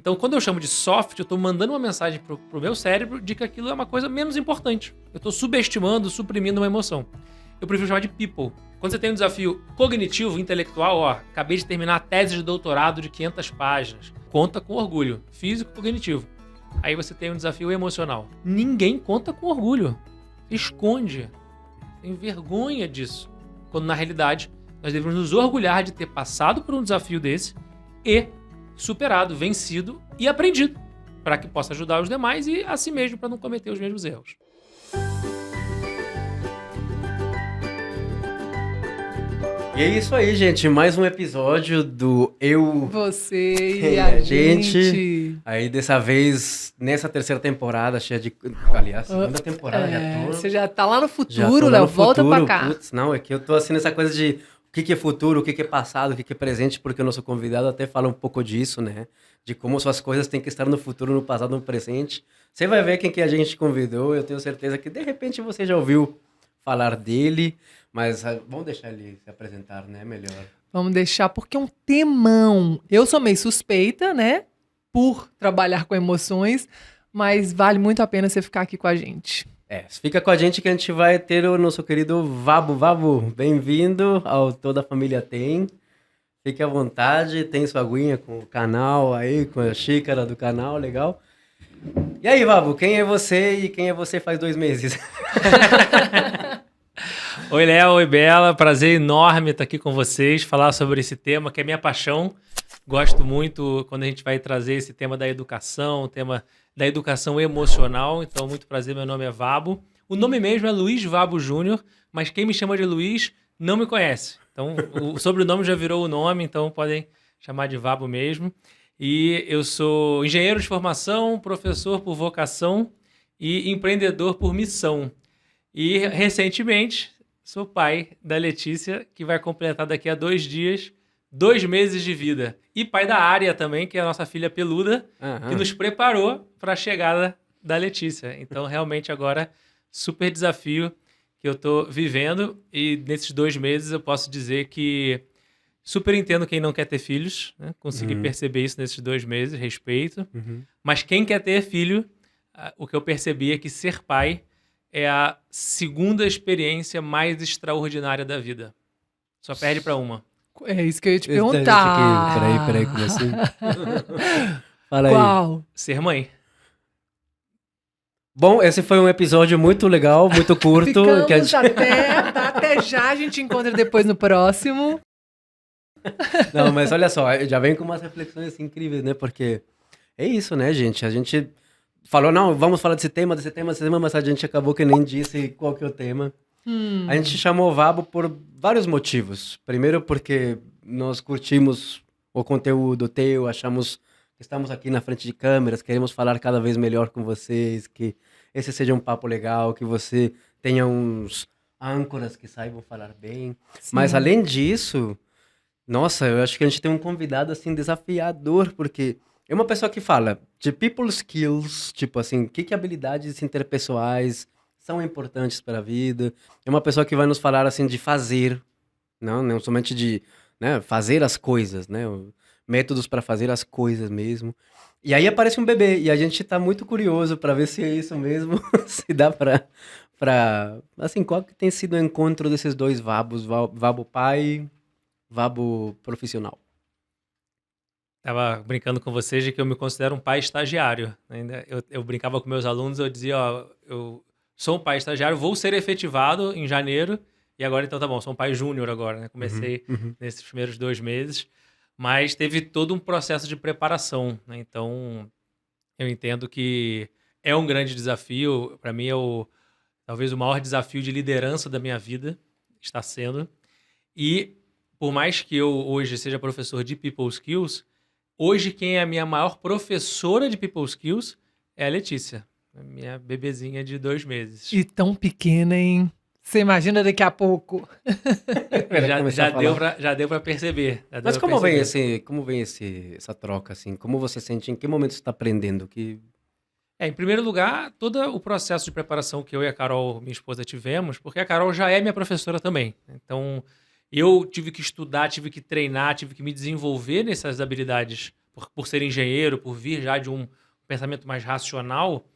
Então, quando eu chamo de soft, eu estou mandando uma mensagem pro meu cérebro de que aquilo é uma coisa menos importante. Eu estou subestimando, suprimindo uma emoção. Eu prefiro chamar de people. Quando você tem um desafio cognitivo, intelectual, acabei de terminar a tese de doutorado de 500 páginas. Conta com orgulho, físico, cognitivo. Aí você tem um desafio emocional. Ninguém conta com orgulho. Esconde. Tem vergonha disso. Quando, na realidade, nós devemos nos orgulhar de ter passado por um desafio desse e superado, vencido e aprendido, para que possa ajudar os demais e a si mesmo para não cometer os mesmos erros. E é isso aí, gente. Mais um episódio do Eu... Você e a gente. Aí, dessa vez, nessa terceira temporada, cheia de... Aliás, segunda temporada já tô... Você já tá lá no futuro, Léo. Volta pra cá. Putz, não, é que eu tô assim nessa coisa de o que é futuro, o que é passado, o que é presente, porque o nosso convidado até fala um pouco disso, né? De como suas coisas têm que estar no futuro, no passado, no presente. Você vai ver quem que a gente convidou. Eu tenho certeza que, de repente, você já ouviu falar dele, mas vamos deixar ele se apresentar, né? Melhor. Vamos deixar, porque é um temão. Eu sou meio suspeita, né? Por trabalhar com emoções, mas vale muito a pena você ficar aqui com a gente. Fica com a gente que a gente vai ter o nosso querido Vabo. Vabo, bem-vindo ao Toda a Família Tem. Fique à vontade, tem sua aguinha com o canal aí, com a xícara do canal, legal. E aí, Vabo, quem é você e quem é você faz 2 meses? Oi, Léo, oi, Bela. Prazer enorme estar aqui com vocês, falar sobre esse tema que é minha paixão. Gosto muito quando a gente vai trazer esse tema da educação, o tema da educação emocional. Então, muito prazer, meu nome é Vabo. O nome mesmo é Luiz Vabo Júnior, mas quem me chama de Luiz não me conhece. Então, o sobrenome já virou o nome, então podem chamar de Vabo mesmo. E eu sou engenheiro de formação, professor por vocação e empreendedor por missão. E, recentemente, sou pai da Letícia, que vai completar daqui a 2 dias 2 meses de vida. E pai da Ária também, que é a nossa filha peluda, que nos preparou para a chegada da Letícia. Então, realmente, agora, super desafio que eu estou vivendo. E nesses 2 meses eu posso dizer que super entendo quem não quer ter filhos, né? Consegui perceber isso nesses 2 meses, respeito. Mas quem quer ter filho, o que eu percebi é que ser pai é a segunda experiência mais extraordinária da vida. Só perde para uma. É isso que eu ia te perguntar. Peraí, como assim? Fala aí. Qual? Ser mãe. Bom, esse foi um episódio muito legal, muito curto. Ficamos que a gente... até já, a gente encontra depois no próximo. Não, mas olha só, já vem com umas reflexões assim, incríveis, né? Porque é isso, né, gente? A gente falou, não, vamos falar desse tema, mas a gente acabou que nem disse qual que é o tema. A gente chamou o Vabo por vários motivos. Primeiro porque nós curtimos o conteúdo teu, achamos que estamos aqui na frente de câmeras, queremos falar cada vez melhor com vocês, que esse seja um papo legal, que você tenha uns âncoras que saibam falar bem. Sim. Mas além disso, nossa, eu acho que a gente tem um convidado assim desafiador, porque é uma pessoa que fala de people skills, tipo assim, que habilidades interpessoais são importantes para a vida. É uma pessoa que vai nos falar assim de fazer, não somente de, né, fazer as coisas, né, métodos para fazer as coisas mesmo. E aí aparece um bebê e a gente tá muito curioso para ver se é isso mesmo, se dá para assim, qual que tem sido o encontro desses 2 Vabos, Vabo pai, Vabo profissional. Tava brincando com vocês de que eu me considero um pai estagiário. Eu brincava com meus alunos, eu dizia, eu sou um pai estagiário, vou ser efetivado em janeiro, e agora então tá bom, sou um pai júnior agora, né? Comecei nesses primeiros 2 meses, mas teve todo um processo de preparação, né? Então, eu entendo que é um grande desafio, para mim talvez o maior desafio de liderança da minha vida, está sendo, e por mais que eu hoje seja professor de People Skills, hoje quem é a minha maior professora de People Skills é a Letícia. Minha bebezinha de 2 meses. E tão pequena, hein? Você imagina daqui a pouco. Já deu pra perceber. Mas como vem essa troca, assim? Como você sente? Em que momento você está aprendendo? Em primeiro lugar, todo o processo de preparação que eu e a Carol, minha esposa, tivemos, porque a Carol já é minha professora também. Então, eu tive que estudar, tive que treinar, tive que me desenvolver nessas habilidades por ser engenheiro, por vir já de um pensamento mais racional,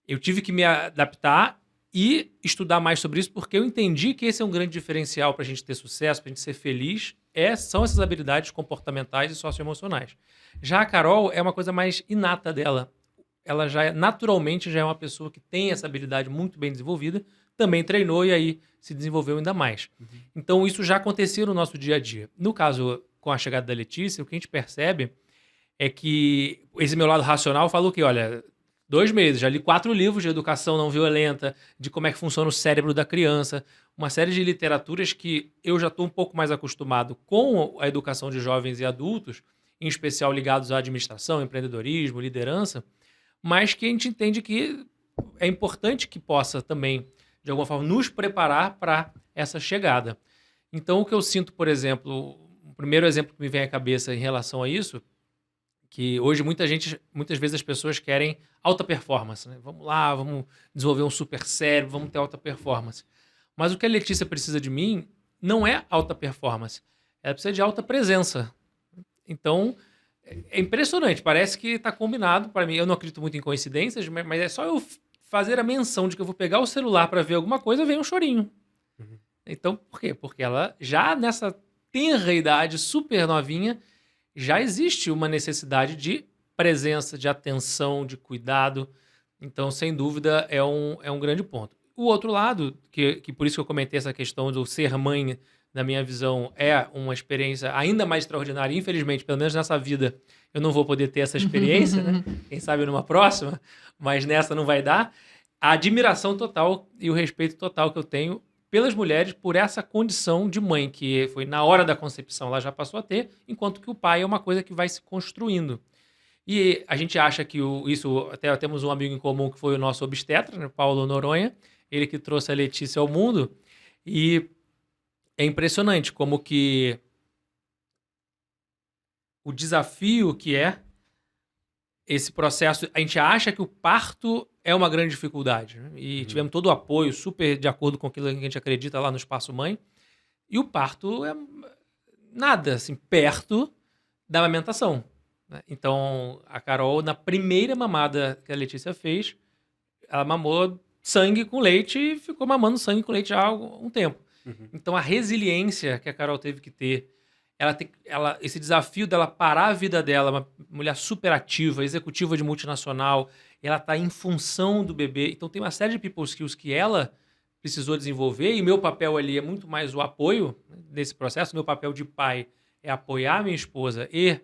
eu tive que me adaptar e estudar mais sobre isso, porque eu entendi que esse é um grande diferencial para a gente ter sucesso, para a gente ser feliz, são essas habilidades comportamentais e socioemocionais. Já a Carol é uma coisa mais inata dela. Ela naturalmente já é uma pessoa que tem essa habilidade muito bem desenvolvida, também treinou e aí se desenvolveu ainda mais. Então isso já acontecia no nosso dia a dia. No caso, com a chegada da Letícia, o que a gente percebe é que esse meu lado racional falou que, olha, 2 meses, já li 4 livros de educação não violenta, de como é que funciona o cérebro da criança, uma série de literaturas que eu já estou um pouco mais acostumado com a educação de jovens e adultos, em especial ligados à administração, empreendedorismo, liderança, mas que a gente entende que é importante que possa também, de alguma forma, nos preparar para essa chegada. Então, o que eu sinto, por exemplo, o primeiro exemplo que me vem à cabeça em relação a isso, que hoje muitas vezes as pessoas querem alta performance, né? Vamos lá, vamos desenvolver um super cérebro, vamos ter alta performance. Mas o que a Letícia precisa de mim não é alta performance, ela precisa de alta presença. Então, é impressionante, parece que está combinado para mim. Eu não acredito muito em coincidências, mas é só eu fazer a menção de que eu vou pegar o celular para ver alguma coisa, vem um chorinho. Então, por quê? Porque ela já nessa tenra idade, super novinha, já existe uma necessidade de presença, de atenção, de cuidado. Então, sem dúvida, é um grande ponto. O outro lado, que por isso que eu comentei essa questão do ser mãe, na minha visão, é uma experiência ainda mais extraordinária. Infelizmente, pelo menos nessa vida, eu não vou poder ter essa experiência, né? Quem sabe numa próxima, mas nessa não vai dar. A admiração total e o respeito total que eu tenho pelas mulheres por essa condição de mãe, que foi na hora da concepção, ela já passou a ter, enquanto que o pai é uma coisa que vai se construindo. E a gente acha que isso... Até temos um amigo em comum que foi o nosso obstetra, né, Paulo Noronha, ele que trouxe a Letícia ao mundo, e é impressionante como que o desafio que é esse processo... A gente acha que o parto é uma grande dificuldade, né? E tivemos todo o apoio, super de acordo com aquilo que a gente acredita lá no Espaço Mãe. E o parto é nada, assim, perto da amamentação, né? Então, a Carol, na primeira mamada que a Letícia fez, ela mamou sangue com leite e ficou mamando sangue com leite já há um tempo. Então, a resiliência que a Carol teve que ter, esse desafio dela parar a vida dela, uma mulher super ativa, executiva de multinacional, ela está em função do bebê. Então, tem uma série de people skills que ela precisou desenvolver e meu papel ali é muito mais o apoio nesse processo. Meu papel de pai é apoiar minha esposa e,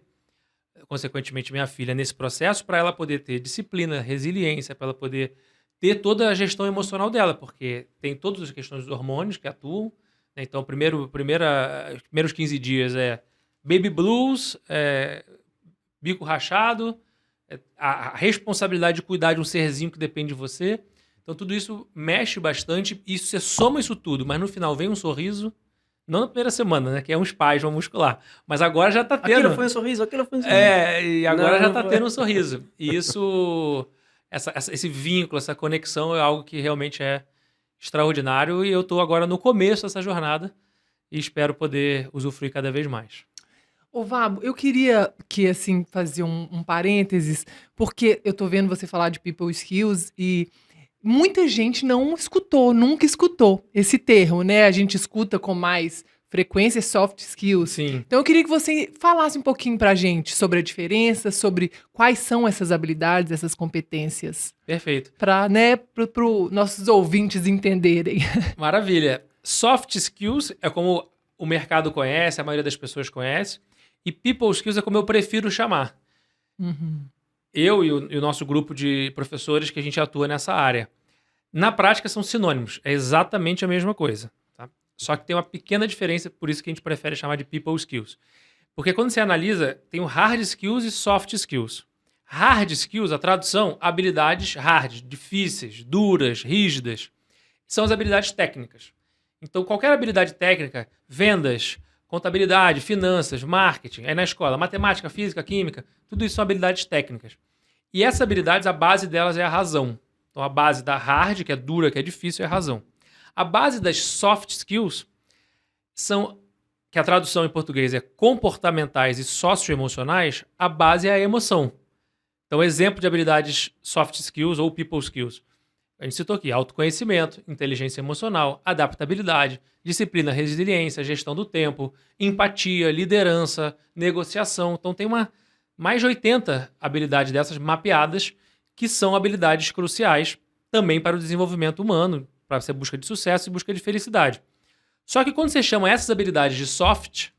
consequentemente, minha filha nesse processo para ela poder ter disciplina, resiliência, para ela poder ter toda a gestão emocional dela, porque tem todas as questões dos hormônios que atuam, né? Então, os primeiros 15 dias é baby blues, bico rachado, a responsabilidade de cuidar de um serzinho que depende de você. Então, tudo isso mexe bastante, e você soma isso tudo, mas no final vem um sorriso, não na primeira semana, né, que é um espasmo muscular, mas agora já tá tendo. Aquilo foi um sorriso. E agora já tá tendo um sorriso. E isso, esse vínculo, essa conexão é algo que realmente é extraordinário, e eu tô agora no começo dessa jornada e espero poder usufruir cada vez mais. Ô, Vabo, eu queria assim, fazer um parênteses, porque eu tô vendo você falar de people skills e muita gente nunca escutou esse termo, né? A gente escuta com mais frequência soft skills. Sim. Então eu queria que você falasse um pouquinho pra gente sobre a diferença, sobre quais são essas habilidades, essas competências. Perfeito. Para, né, pro nossos ouvintes entenderem. Maravilha. Soft skills é como o mercado conhece, a maioria das pessoas conhece, e people skills é como eu prefiro chamar. Eu e o nosso grupo de professores que a gente atua nessa área. Na prática são sinônimos, é exatamente a mesma coisa. Tá? Só que tem uma pequena diferença, por isso que a gente prefere chamar de people skills. Porque quando você analisa, tem o hard skills e soft skills. Hard skills, a tradução, habilidades hard, difíceis, duras, rígidas, são as habilidades técnicas. Então, qualquer habilidade técnica, vendas, contabilidade, finanças, marketing, aí na escola, matemática, física, química, tudo isso são habilidades técnicas. E essas habilidades, a base delas é a razão. Então, a base da hard, que é dura, que é difícil, é a razão. A base das soft skills são que a tradução em português é comportamentais e socioemocionais, a base é a emoção. Então, exemplo de habilidades soft skills ou people skills. A gente citou aqui autoconhecimento, inteligência emocional, adaptabilidade, disciplina, resiliência, gestão do tempo, empatia, liderança, negociação. Então, tem mais de 80 habilidades dessas mapeadas que são habilidades cruciais também para o desenvolvimento humano, para essa busca de sucesso e busca de felicidade. Só que quando você chama essas habilidades de soft,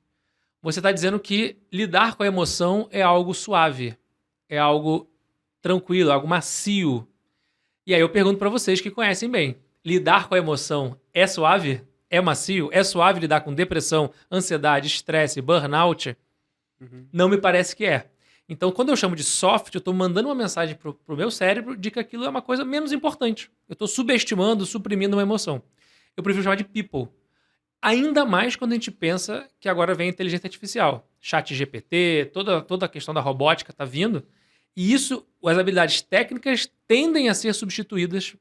você está dizendo que lidar com a emoção é algo suave, é algo tranquilo, algo macio. E aí eu pergunto para vocês que conhecem bem, lidar com a emoção é suave? É macio? É suave lidar com depressão, ansiedade, estresse, burnout? Não me parece que é. Então, quando eu chamo de soft, eu estou mandando uma mensagem pro meu cérebro de que aquilo é uma coisa menos importante. Eu estou subestimando, suprimindo uma emoção. Eu prefiro chamar de people. Ainda mais quando a gente pensa que agora vem a inteligência artificial. ChatGPT, toda a questão da robótica está vindo. E isso, as habilidades técnicas tendem a ser substituídas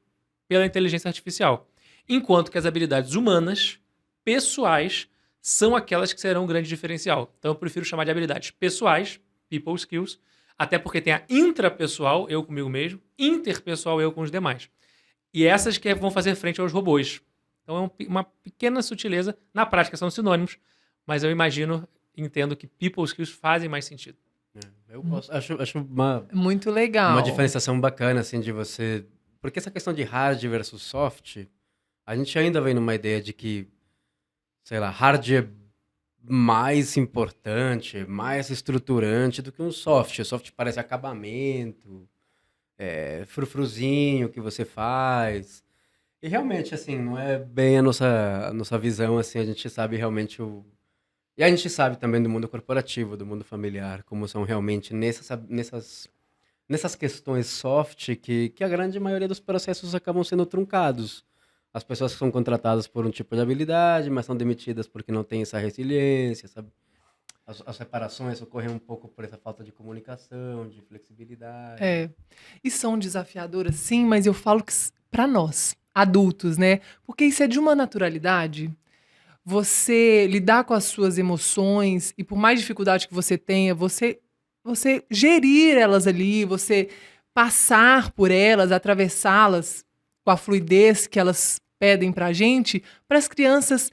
pela inteligência artificial. Enquanto que as habilidades humanas, pessoais, são aquelas que serão um grande diferencial. Então eu prefiro chamar de habilidades pessoais, people skills, até porque tem a intrapessoal, eu comigo mesmo, interpessoal, eu com os demais. E essas que vão fazer frente aos robôs. Então é uma pequena sutileza. Na prática são sinônimos, mas eu entendo que people skills fazem mais sentido. Eu acho Muito legal. uma diferenciação bacana, assim, de você... Porque essa questão de hard versus soft, a gente ainda vem numa ideia de que, sei lá, hard é mais importante, mais estruturante do que um soft. O soft parece acabamento, frufruzinho que você faz. E realmente, assim, não é bem a nossa visão, assim, a gente sabe realmente E a gente sabe também do mundo corporativo, do mundo familiar, como são realmente nessas questões soft que a grande maioria dos processos acabam sendo truncados. As pessoas são contratadas por um tipo de habilidade, mas são demitidas porque não têm essa resiliência, sabe? As separações ocorrem um pouco por essa falta de comunicação, de flexibilidade. E são desafiadoras, sim, mas eu falo que para nós, adultos, né? Porque isso é de uma naturalidade. Você lidar com as suas emoções e por mais dificuldade que você tenha, você gerir elas ali, você passar por elas, atravessá-las com a fluidez que elas pedem pra gente, para as crianças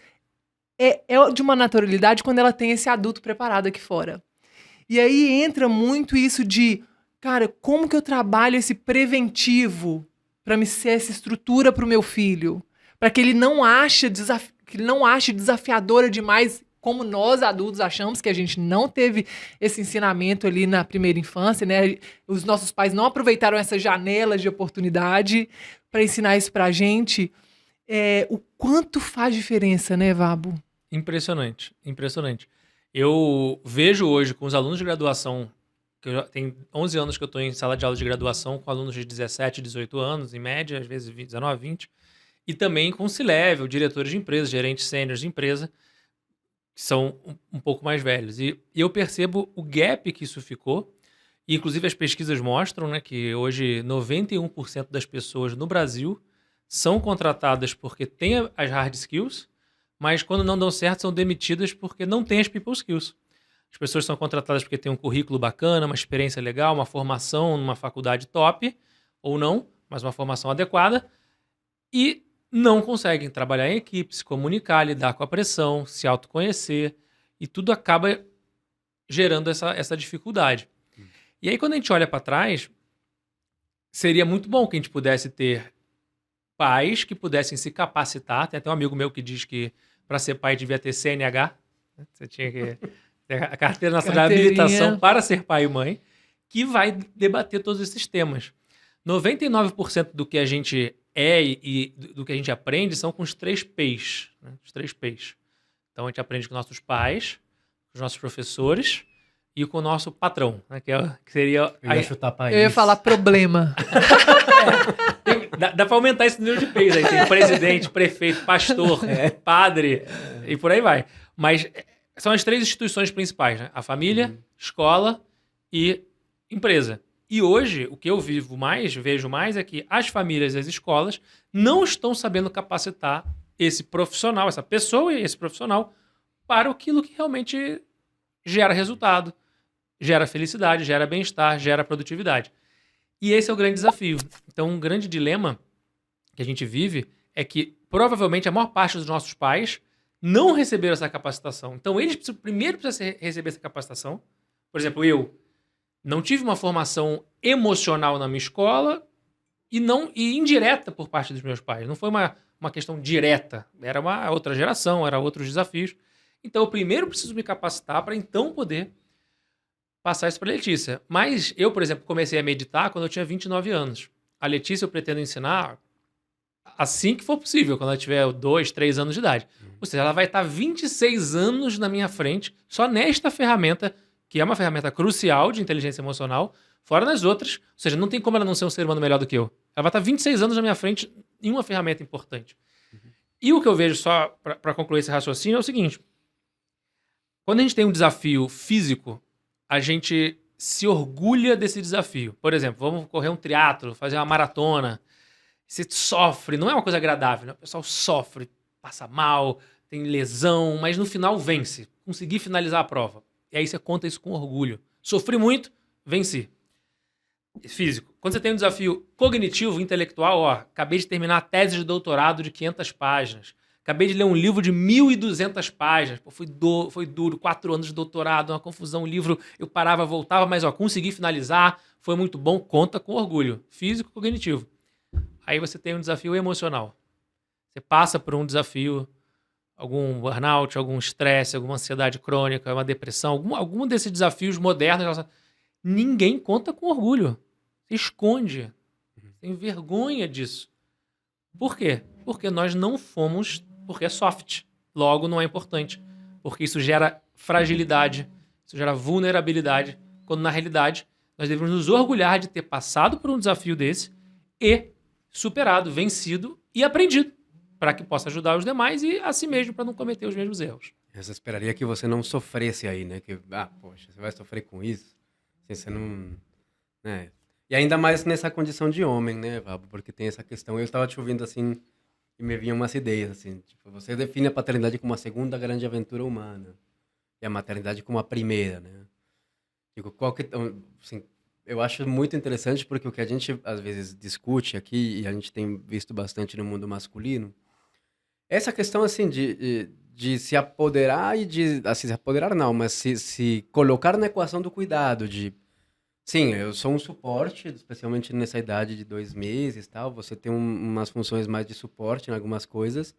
é de uma naturalidade quando ela tem esse adulto preparado aqui fora. E aí entra muito isso de, cara, como que eu trabalho esse preventivo para me ser essa estrutura para o meu filho? Para que ele não ache desafiadora demais, como nós adultos achamos, que a gente não teve esse ensinamento ali na primeira infância, né? Os nossos pais não aproveitaram essa janela de oportunidade para ensinar isso pra gente. O quanto faz diferença, né, Vabo? Impressionante, impressionante. Eu vejo hoje com os alunos de graduação, que tem 11 anos que eu estou em sala de aula de graduação com alunos de 17, 18 anos, em média, às vezes 19, 20, e também com C-Level, diretores de empresa, gerentes sêniores de empresa, que são um pouco mais velhos. E eu percebo o gap que isso ficou, e inclusive as pesquisas mostram, né, que hoje 91% das pessoas no Brasil são contratadas porque têm as hard skills, mas quando não dão certo são demitidas porque não têm as people skills. As pessoas são contratadas porque têm um currículo bacana, uma experiência legal, uma formação numa faculdade top, ou não, mas uma formação adequada, e não conseguem trabalhar em equipe, se comunicar, lidar com a pressão, se autoconhecer, e tudo acaba gerando essa dificuldade. E aí, quando a gente olha para trás, seria muito bom que a gente pudesse ter pais que pudessem se capacitar. Tem até um amigo meu que diz que para ser pai devia ter CNH, né? Você tinha que ter a Carteira Nacional de Habilitação para ser pai e mãe, que vai debater todos esses temas. 99% do que a gente e do que a gente aprende são com os 3 P's, né? Os 3 P's. Então a gente aprende com nossos pais, com os nossos professores e com o nosso patrão, né? Que seria... Eu ia chutar país. Eu ia falar problema. Dá para aumentar esse número de P's aí. Tem presidente, prefeito, pastor, padre e por aí vai. Mas são as 3 instituições principais, né? A família, escola e empresa. E hoje, o que eu vejo mais, é que as famílias e as escolas não estão sabendo capacitar esse profissional, essa pessoa e esse profissional para aquilo que realmente gera resultado, gera felicidade, gera bem-estar, gera produtividade. E esse é o grande desafio. Então, um grande dilema que a gente vive é que provavelmente a maior parte dos nossos pais não receberam essa capacitação. Então, eles primeiro precisam receber essa capacitação. Por exemplo, eu não tive uma formação emocional na minha escola e indireta por parte dos meus pais. Não foi uma questão direta. Era uma outra geração, eram outros desafios. Então, eu primeiro preciso me capacitar para então poder passar isso para a Letícia. Mas eu, por exemplo, comecei a meditar quando eu tinha 29 anos. A Letícia eu pretendo ensinar assim que for possível, quando ela tiver 2, 3 anos de idade. Ou seja, ela vai estar 26 anos na minha frente só nesta ferramenta, que é uma ferramenta crucial de inteligência emocional, fora nas outras. Ou seja, não tem como ela não ser um ser humano melhor do que eu. Ela vai estar 26 anos na minha frente em uma ferramenta importante. E o que eu vejo, só para concluir esse raciocínio, é o seguinte. Quando a gente tem um desafio físico, a gente se orgulha desse desafio. Por exemplo, vamos correr um triatlo, fazer uma maratona. Você sofre, não é uma coisa agradável, né? O pessoal sofre, passa mal, tem lesão, mas no final vence. Consegui finalizar a prova. E aí você conta isso com orgulho. Sofri muito, venci. Físico. Quando você tem um desafio cognitivo, intelectual, ó, acabei de terminar a tese de doutorado de 500 páginas. Acabei de ler um livro de 1.200 páginas. Pô, foi duro, 4 anos de doutorado, uma confusão, um livro, eu parava, voltava, mas ó, consegui finalizar, foi muito bom, conta com orgulho. Físico, cognitivo. Aí você tem um desafio emocional. Você passa por um desafio, algum burnout, algum estresse, alguma ansiedade crônica, uma depressão, algum desses desafios modernos. Ninguém conta com orgulho. Você esconde. Tem vergonha disso. Por quê? Porque nós não fomos... Porque é soft. Logo, não é importante. Porque isso gera fragilidade. Isso gera vulnerabilidade. Quando, na realidade, nós devemos nos orgulhar de ter passado por um desafio desse e superado, vencido e aprendido, para que possa ajudar os demais e a si mesmo, para não cometer os mesmos erros. Eu esperaria que você não sofresse aí, né? Que, poxa, você vai sofrer com isso? Assim, você não... Né? E ainda mais nessa condição de homem, né, Vabo? Porque tem essa questão. Eu estava te ouvindo assim e me vinham umas ideias, assim. Tipo, você define a paternidade como a segunda grande aventura humana e a maternidade como a primeira, né? Digo, assim, eu acho muito interessante porque o que a gente às vezes discute aqui e a gente tem visto bastante no mundo masculino é essa questão assim de se apoderar e de assim, se apoderar não, mas se colocar na equação do cuidado de sim, eu sou um suporte, especialmente nessa idade de 2 meses, tal. Você tem umas funções mais de suporte em algumas coisas,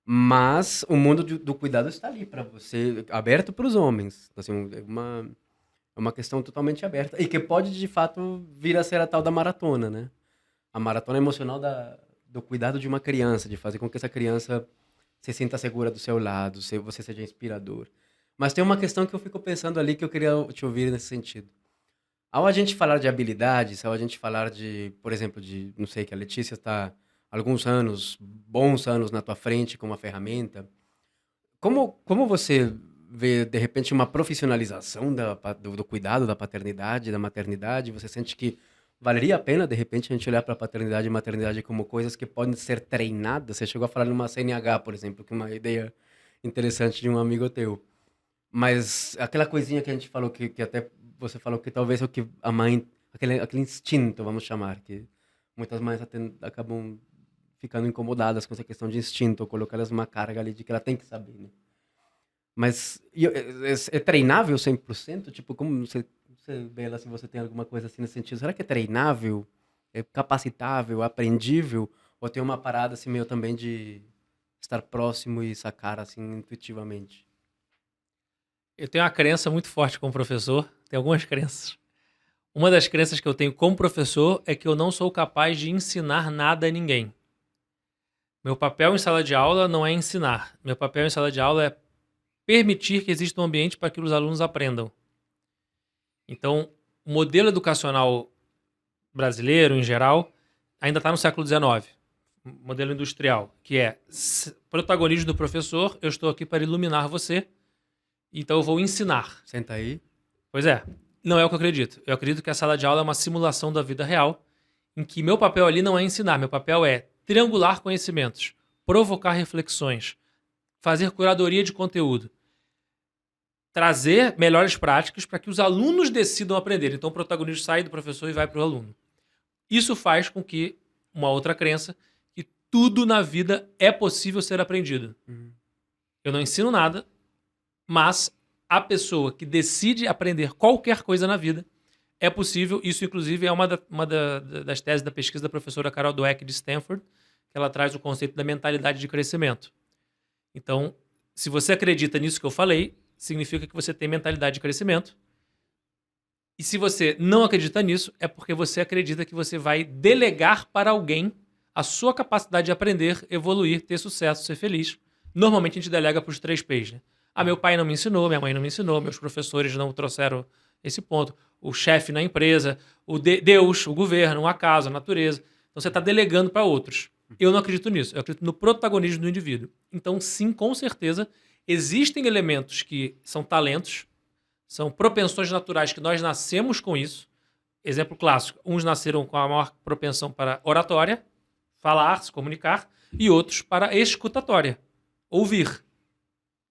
mas o mundo do cuidado está ali para você, aberto para os homens. Assim, é uma questão totalmente aberta e que pode, de fato, vir a ser a tal da maratona, né? A maratona emocional do cuidado de uma criança, de fazer com que essa criança se sinta segura do seu lado, você seja inspirador. Mas tem uma questão que eu fico pensando ali que eu queria te ouvir nesse sentido. Ao a gente falar de habilidades, ao a gente falar de, por exemplo, não sei, que a Letícia está alguns anos, bons anos na tua frente com uma ferramenta, como você vê, de repente, uma profissionalização do cuidado da paternidade, da maternidade? Você sente que valeria a pena, de repente, a gente olhar para a paternidade e maternidade como coisas que podem ser treinadas? Você chegou a falar numa CNH, por exemplo, que é uma ideia interessante de um amigo teu. Mas aquela coisinha que a gente falou, que até você falou que talvez é o que a mãe, aquele instinto, vamos chamar, que muitas mães acabam ficando incomodadas com essa questão de instinto, ou colocar elas numa carga ali de que ela tem que saber, né? Mas é treinável 100%? Tipo, como você vê lá, se você tem alguma coisa assim nesse sentido? Será que é treinável? É capacitável? Aprendível? Ou tem uma parada assim meio também de estar próximo e sacar assim intuitivamente? Eu tenho uma crença muito forte como professor, tem algumas crenças. Uma das crenças que eu tenho como professor é que eu não sou capaz de ensinar nada a ninguém. Meu papel em sala de aula não é ensinar. Meu papel em sala de aula é permitir que exista um ambiente para que os alunos aprendam. Então, o modelo educacional brasileiro, em geral, ainda está no século XIX. Modelo industrial, que é protagonismo do professor, eu estou aqui para iluminar você, então eu vou ensinar. Senta aí. Pois é. Não é o que eu acredito. Eu acredito que a sala de aula é uma simulação da vida real, em que meu papel ali não é ensinar, meu papel é triangular conhecimentos, provocar reflexões, fazer curadoria de conteúdo. trazer melhores práticas para que os alunos decidam aprender. Então, o protagonismo sai do professor e vai para o aluno. Isso faz com que uma outra crença, que tudo na vida é possível ser aprendido. Eu não ensino nada, mas a pessoa que decide aprender qualquer coisa na vida é possível. Isso, inclusive, é uma das teses da pesquisa da professora Carol Dweck de Stanford, que ela traz o conceito da mentalidade de crescimento. Então, se você acredita nisso que eu falei, significa que você tem mentalidade de crescimento. E se você não acredita nisso, é porque você acredita que você vai delegar para alguém a sua capacidade de aprender, evoluir, ter sucesso, ser feliz. Normalmente a gente delega para os 3 P's, né? Ah, meu pai não me ensinou, minha mãe não me ensinou, meus professores não trouxeram esse ponto, o chefe na empresa, Deus, o governo, o acaso, a natureza. Então você está delegando para outros. Eu não acredito nisso, eu acredito no protagonismo do indivíduo. Então, sim, com certeza, existem elementos que são talentos, são propensões naturais que nós nascemos com isso. Exemplo clássico, uns nasceram com a maior propensão para oratória, falar, se comunicar, e outros para escutatória, ouvir,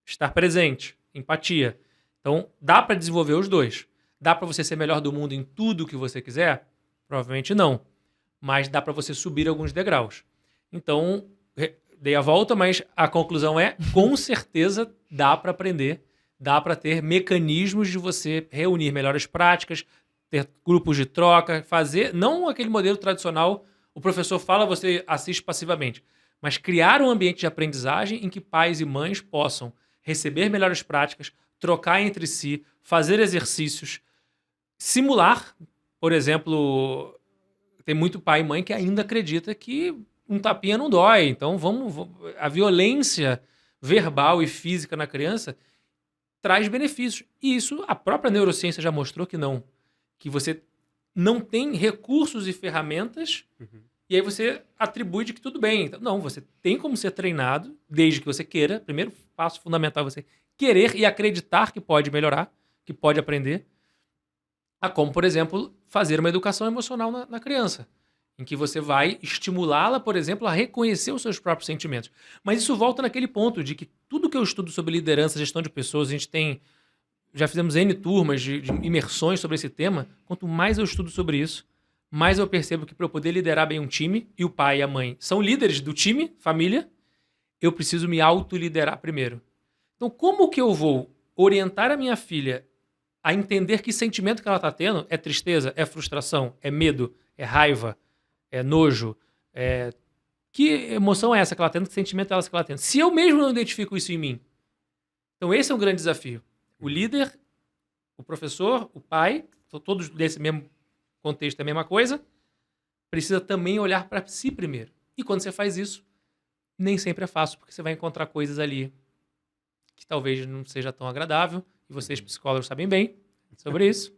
estar presente, empatia. Então, dá para desenvolver os dois. Dá para você ser melhor do mundo em tudo que você quiser? Provavelmente não. Mas dá para você subir alguns degraus. Então, dei a volta, mas a conclusão é, com certeza, dá para aprender, dá para ter mecanismos de você reunir melhores práticas, ter grupos de troca, fazer, não aquele modelo tradicional, o professor fala, você assiste passivamente, mas criar um ambiente de aprendizagem em que pais e mães possam receber melhores práticas, trocar entre si, fazer exercícios, simular, por exemplo, tem muito pai e mãe que ainda acredita que um tapinha não dói, então a violência verbal e física na criança traz benefícios. E isso a própria neurociência já mostrou que não. Que você não tem recursos e ferramentas e aí você atribui de que tudo bem. Então, não, você tem como ser treinado desde que você queira. Primeiro passo fundamental é você querer e acreditar que pode melhorar, que pode aprender. A como, por exemplo, fazer uma educação emocional na criança, em que você vai estimulá-la, por exemplo, a reconhecer os seus próprios sentimentos. Mas isso volta naquele ponto de que tudo que eu estudo sobre liderança, gestão de pessoas, a gente já fizemos N turmas de imersões sobre esse tema. Quanto mais eu estudo sobre isso, mais eu percebo que para eu poder liderar bem um time, e o pai e a mãe são líderes do time, família, eu preciso me autoliderar primeiro. Então, como que eu vou orientar a minha filha a entender que sentimento que ela está tendo é tristeza, é frustração, é medo, é raiva, é nojo, que emoção é essa que ela tem, que sentimento é essa que ela tem? Se eu mesmo não identifico isso em mim. Então esse é um grande desafio. O líder, o professor, o pai, todos desse mesmo contexto é a mesma coisa, precisa também olhar para si primeiro. E quando você faz isso, nem sempre é fácil, porque você vai encontrar coisas ali que talvez não seja tão agradável, e vocês psicólogos sabem bem sobre isso.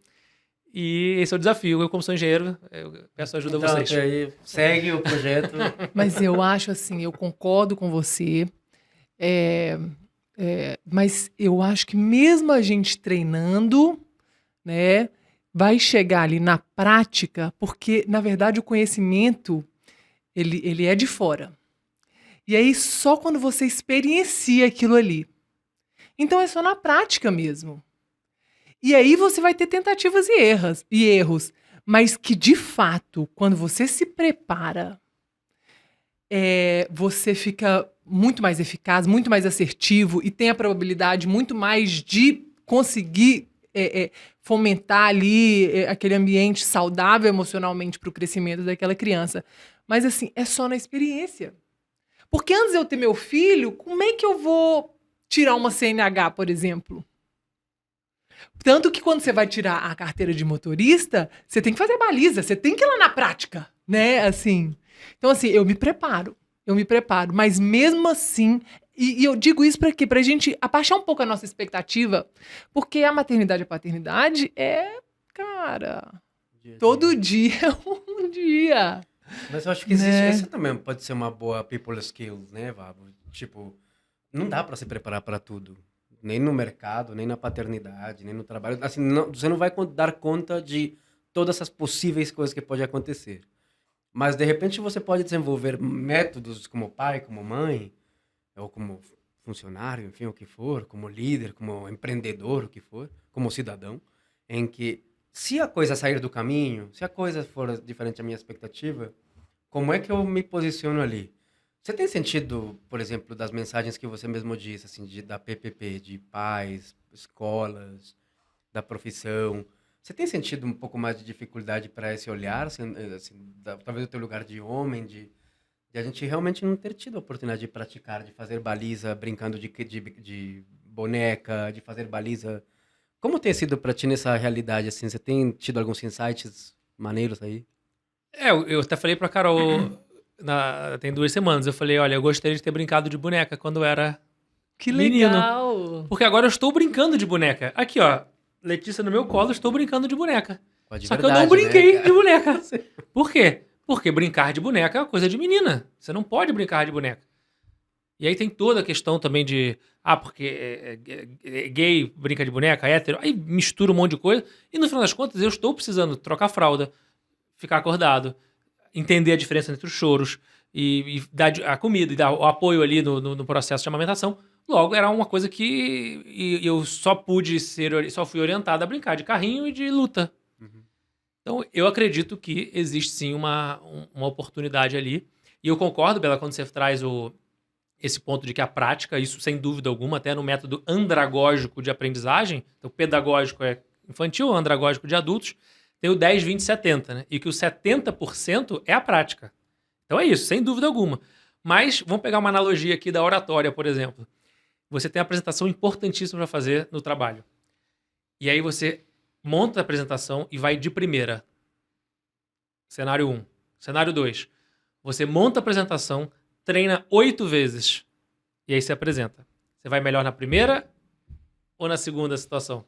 E esse é o desafio. Eu, como sou engenheiro, eu peço ajuda a vocês. Aí, segue o projeto. Mas eu acho assim, eu concordo com você, mas eu acho que mesmo a gente treinando, né, vai chegar ali na prática, porque, na verdade, o conhecimento, ele é de fora. E aí, só quando você experiencia aquilo ali. Então, é só na prática mesmo. E aí você vai ter tentativas e erros, mas que, de fato, quando você se prepara, você fica muito mais eficaz, muito mais assertivo e tem a probabilidade muito mais de conseguir fomentar ali aquele ambiente saudável emocionalmente para o crescimento daquela criança. Mas, assim, é só na experiência. Porque antes de eu ter meu filho, como é que eu vou tirar uma CNH, por exemplo? Tanto que quando você vai tirar a carteira de motorista, você tem que fazer baliza, você tem que ir lá na prática, né? Assim. Então, assim, eu me preparo, mas mesmo assim, e eu digo isso para quê? Pra gente abaixar um pouco a nossa expectativa, porque a maternidade e a paternidade cara, todo dia é um dia. Mas eu acho que isso também pode ser uma boa people skill, né, Vavo? Tipo, não dá para se preparar para tudo. Nem no mercado, nem na paternidade, nem no trabalho. Assim, você não vai dar conta de todas as possíveis coisas que podem acontecer. Mas, de repente, você pode desenvolver métodos como pai, como mãe, ou como funcionário, enfim, o que for, como líder, como empreendedor, o que for, como cidadão, em que se a coisa sair do caminho, se a coisa for diferente da minha expectativa, como é que eu me posiciono ali? Você tem sentido, por exemplo, das mensagens que você mesmo disse, assim, da PPP, de pais, escolas, da profissão, você tem sentido um pouco mais de dificuldade para esse olhar, assim, talvez o teu lugar de homem, de a gente realmente não ter tido a oportunidade de praticar, de fazer baliza brincando de boneca, de fazer baliza. Como tem sido para ti nessa realidade, assim? Você tem tido alguns insights maneiros aí? Eu até falei pra Carol tem 2 semanas. Eu falei, olha, eu gostaria de ter brincado de boneca quando eu era Que menino. legal! Porque agora eu estou brincando de boneca. Aqui, ó. Letícia no meu colo, estou brincando de boneca. Com a de Só que eu não verdade, né, brinquei cara? de boneca. Por quê? Porque brincar de boneca é uma coisa de menina. Você não pode brincar de boneca. E aí tem toda a questão também de... porque é gay brinca de boneca, hétero. Aí mistura um monte de coisa. E no final das contas, eu estou precisando trocar fralda, ficar acordado, entender a diferença entre os choros e dar a comida e dar o apoio ali no processo de amamentação. Logo, era uma coisa que eu só só fui orientado a brincar de carrinho e de luta. Uhum. Então, eu acredito que existe sim uma oportunidade ali. E eu concordo, Bela, quando você traz esse ponto de que a prática, isso sem dúvida alguma, até no método andragógico de aprendizagem, então pedagógico é infantil, andragógico de adultos, tem o 10, 20, 70, né? E que o 70% é a prática. Então é isso, sem dúvida alguma. Mas vamos pegar uma analogia aqui da oratória, por exemplo. Você tem a apresentação importantíssima para fazer no trabalho. E aí você monta a apresentação e vai de primeira. Cenário 1. Cenário 2. Você monta a apresentação, treina 8 vezes. E aí você apresenta. Você vai melhor na primeira ou na segunda situação?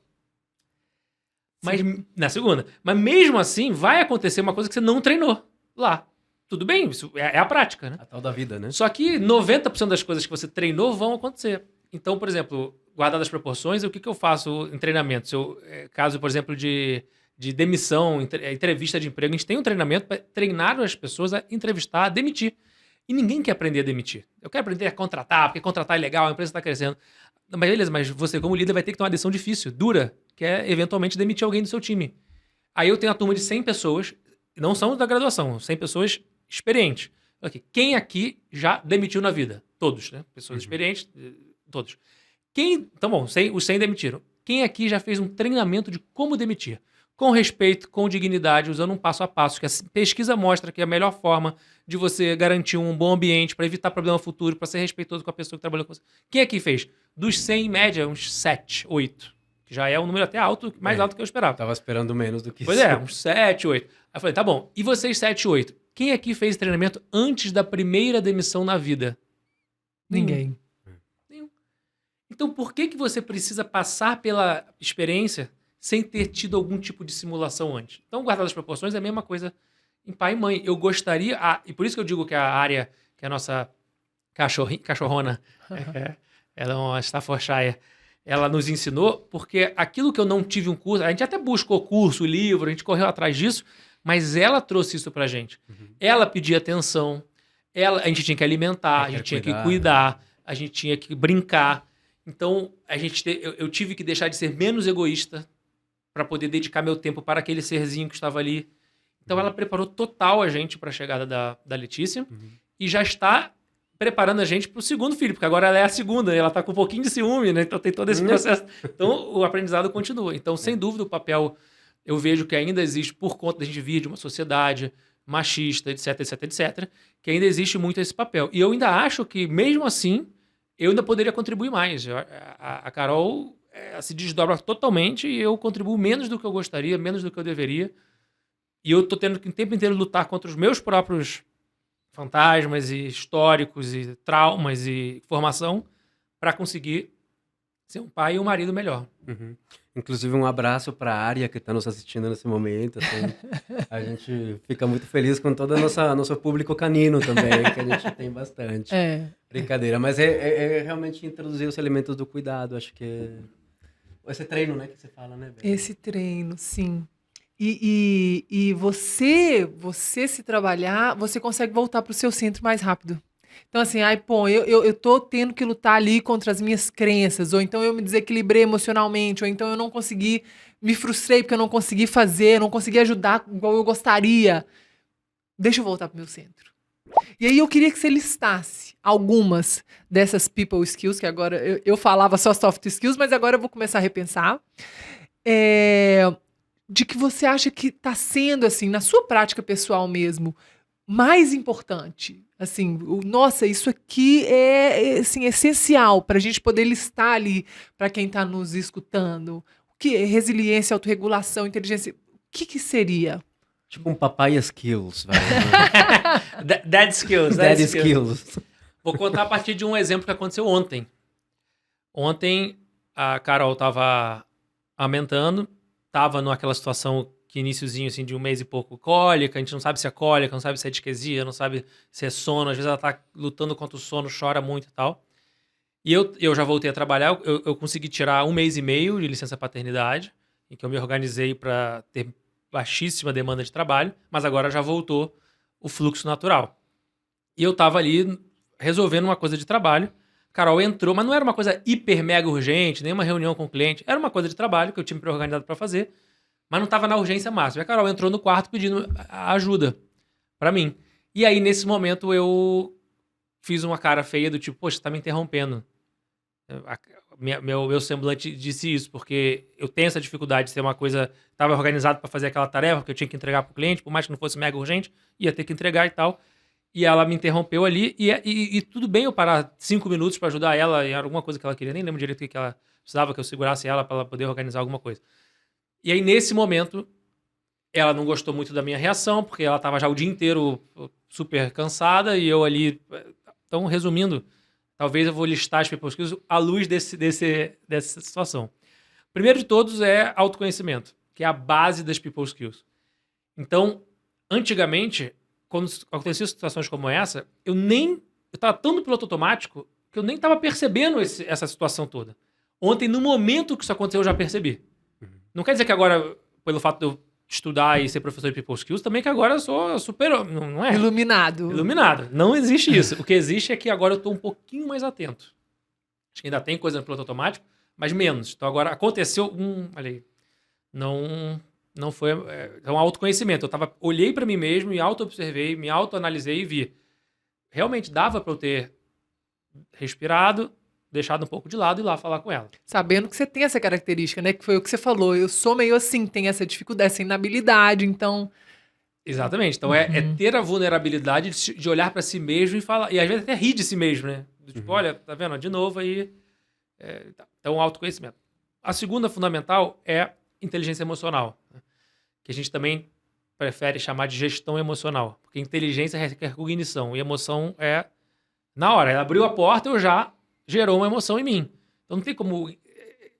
Mas na segunda. Mas mesmo assim, vai acontecer uma coisa que você não treinou lá. Tudo bem, isso é a prática, né? A tal da vida, né? Só que 90% das coisas que você treinou vão acontecer. Então, por exemplo, guardadas as proporções, o que eu faço em treinamento? Se eu, caso, por exemplo, de demissão, entrevista de emprego, a gente tem um treinamento para treinar as pessoas a entrevistar, a demitir. E ninguém quer aprender a demitir. Eu quero aprender a contratar, porque contratar é legal, a empresa está crescendo. Mas beleza, mas você, como líder, vai ter que tomar uma decisão difícil, dura, que é eventualmente demitir alguém do seu time. Aí eu tenho a turma de 100 pessoas, não são da graduação, 100 pessoas experientes. Okay. Quem aqui já demitiu na vida? Todos, né? Pessoas experientes, todos. Então, bom, os 100 demitiram. Quem aqui já fez um treinamento de como demitir? Com respeito, com dignidade, usando um passo a passo, que a pesquisa mostra que é a melhor forma de você garantir um bom ambiente para evitar problema futuro, para ser respeitoso com a pessoa que trabalhou com você. Quem aqui fez? Dos 100, em média, uns 7, 8. Que já é um número até alto, mais alto que eu esperava. Tava esperando menos do que Pois isso. é, uns 7, 8. Aí eu falei, tá bom. E vocês 7, 8? Quem aqui fez treinamento antes da primeira demissão na vida? Ninguém. Nenhum. Então por que você precisa passar pela experiência sem ter tido algum tipo de simulação antes? Então, guardar as proporções é a mesma coisa em pai e mãe. Eu gostaria... e por isso que eu digo que a área, que é a nossa cachorrona, ela é uma Staffordshire, ela nos ensinou, porque aquilo que eu não tive um curso... A gente até buscou curso, livro, a gente correu atrás disso, mas ela trouxe isso pra gente. Ela pedia atenção, a gente tinha que alimentar, a gente tinha que cuidar, a gente tinha que brincar. Então, eu tive que deixar de ser menos egoísta para poder dedicar meu tempo para aquele serzinho que estava ali. Então, ela preparou total a gente para a chegada da Letícia e já está preparando a gente para o segundo filho, porque agora ela é a segunda, ela está com um pouquinho de ciúme, né? Então, tem todo esse processo. Então, o aprendizado continua. Então, sem dúvida, o papel, eu vejo que ainda existe, por conta da gente vir de uma sociedade machista, etc, etc, etc, que ainda existe muito esse papel. E eu ainda acho que, mesmo assim, eu ainda poderia contribuir mais. A Carol se desdobra totalmente e eu contribuo menos do que eu gostaria, menos do que eu deveria. E eu tô tendo que o tempo inteiro lutar contra os meus próprios fantasmas e históricos e traumas e formação para conseguir ser um pai e um marido melhor. Inclusive, um abraço para a Ária, que está nos assistindo nesse momento. Assim, a gente fica muito feliz com todo o nosso público canino também, que a gente tem bastante. Brincadeira, mas é realmente introduzir os elementos do cuidado. Acho que esse treino, né, que você fala, né, Bela? Esse treino, sim. E você se trabalhar, você consegue voltar para o seu centro mais rápido. Então, assim, pô, eu tô tendo que lutar ali contra as minhas crenças, ou então eu me desequilibrei emocionalmente, ou então eu não consegui, me frustrei porque eu não consegui fazer, não consegui ajudar igual eu gostaria. Deixa eu voltar pro meu centro. E aí eu queria que você listasse algumas dessas people skills, que agora eu falava só soft skills, mas agora eu vou começar a repensar. De que você acha que tá sendo, assim, na sua prática pessoal mesmo, mais importante. Assim, nossa, isso aqui é assim, essencial para a gente poder listar ali para quem está nos escutando. O que é resiliência, autorregulação, inteligência? O que seria? Tipo um papaya skills, vai. Dead skills. Dead skills. Vou contar a partir de um exemplo que aconteceu ontem. Ontem, a Carol estava amamentando, estava naquela situação que iniciozinho, assim, de um mês e pouco, cólica, a gente não sabe se é cólica, não sabe se é disquesia, não sabe se é sono, às vezes ela tá lutando contra o sono, chora muito e tal. E eu já voltei a trabalhar, eu consegui tirar 1 mês e meio de licença paternidade, em que eu me organizei para ter baixíssima demanda de trabalho, mas agora já voltou o fluxo natural. E eu tava ali resolvendo uma coisa de trabalho, Carol entrou, mas não era uma coisa hiper mega urgente, nem uma reunião com o cliente, era uma coisa de trabalho que eu tinha me organizado para fazer, mas não estava na urgência máxima. E a Carol entrou no quarto pedindo ajuda para mim. E aí, nesse momento, eu fiz uma cara feia do tipo, poxa, você tá me interrompendo. Meu semblante disse isso, porque eu tenho essa dificuldade de ser uma coisa... Estava organizado para fazer aquela tarefa que eu tinha que entregar para o cliente, por mais que não fosse mega urgente, ia ter que entregar e tal. E ela me interrompeu ali, e tudo bem eu parar 5 minutos para ajudar ela em alguma coisa que ela queria, nem lembro direito o que ela precisava, que eu segurasse ela para ela poder organizar alguma coisa. E aí, nesse momento, ela não gostou muito da minha reação, porque ela estava já o dia inteiro super cansada, e eu ali... Então, resumindo, talvez eu vou listar as people skills à luz dessa situação. Primeiro de todos é autoconhecimento, que é a base das people skills. Então, antigamente, quando aconteciam situações como essa, eu estava tão no piloto automático que eu nem estava percebendo essa situação toda. Ontem, no momento que isso aconteceu, eu já percebi. Não quer dizer que agora, pelo fato de eu estudar e ser professor de people skills, também que agora eu sou super... Não é? Iluminado. Iluminado. Não existe isso. O que existe é que agora eu estou um pouquinho mais atento. Acho que ainda tem coisa no piloto automático, mas menos. Então agora aconteceu olha aí, não foi... Então, autoconhecimento. Olhei para mim mesmo e auto-observei, me auto-analisei e vi. Realmente dava para eu ter respirado, deixado um pouco de lado e ir lá falar com ela. Sabendo que você tem essa característica, né? Que foi o que você falou. Eu sou meio assim, tem essa dificuldade, essa inabilidade, então... Exatamente. Então é ter a vulnerabilidade de olhar para si mesmo e falar. E às vezes até rir de si mesmo, né? Tipo, olha, tá vendo? De novo aí. Então, autoconhecimento. A segunda fundamental é inteligência emocional, né? Que a gente também prefere chamar de gestão emocional. Porque inteligência requer cognição e emoção é na hora. Ela abriu a porta, eu já gerou uma emoção em mim. Então não tem como...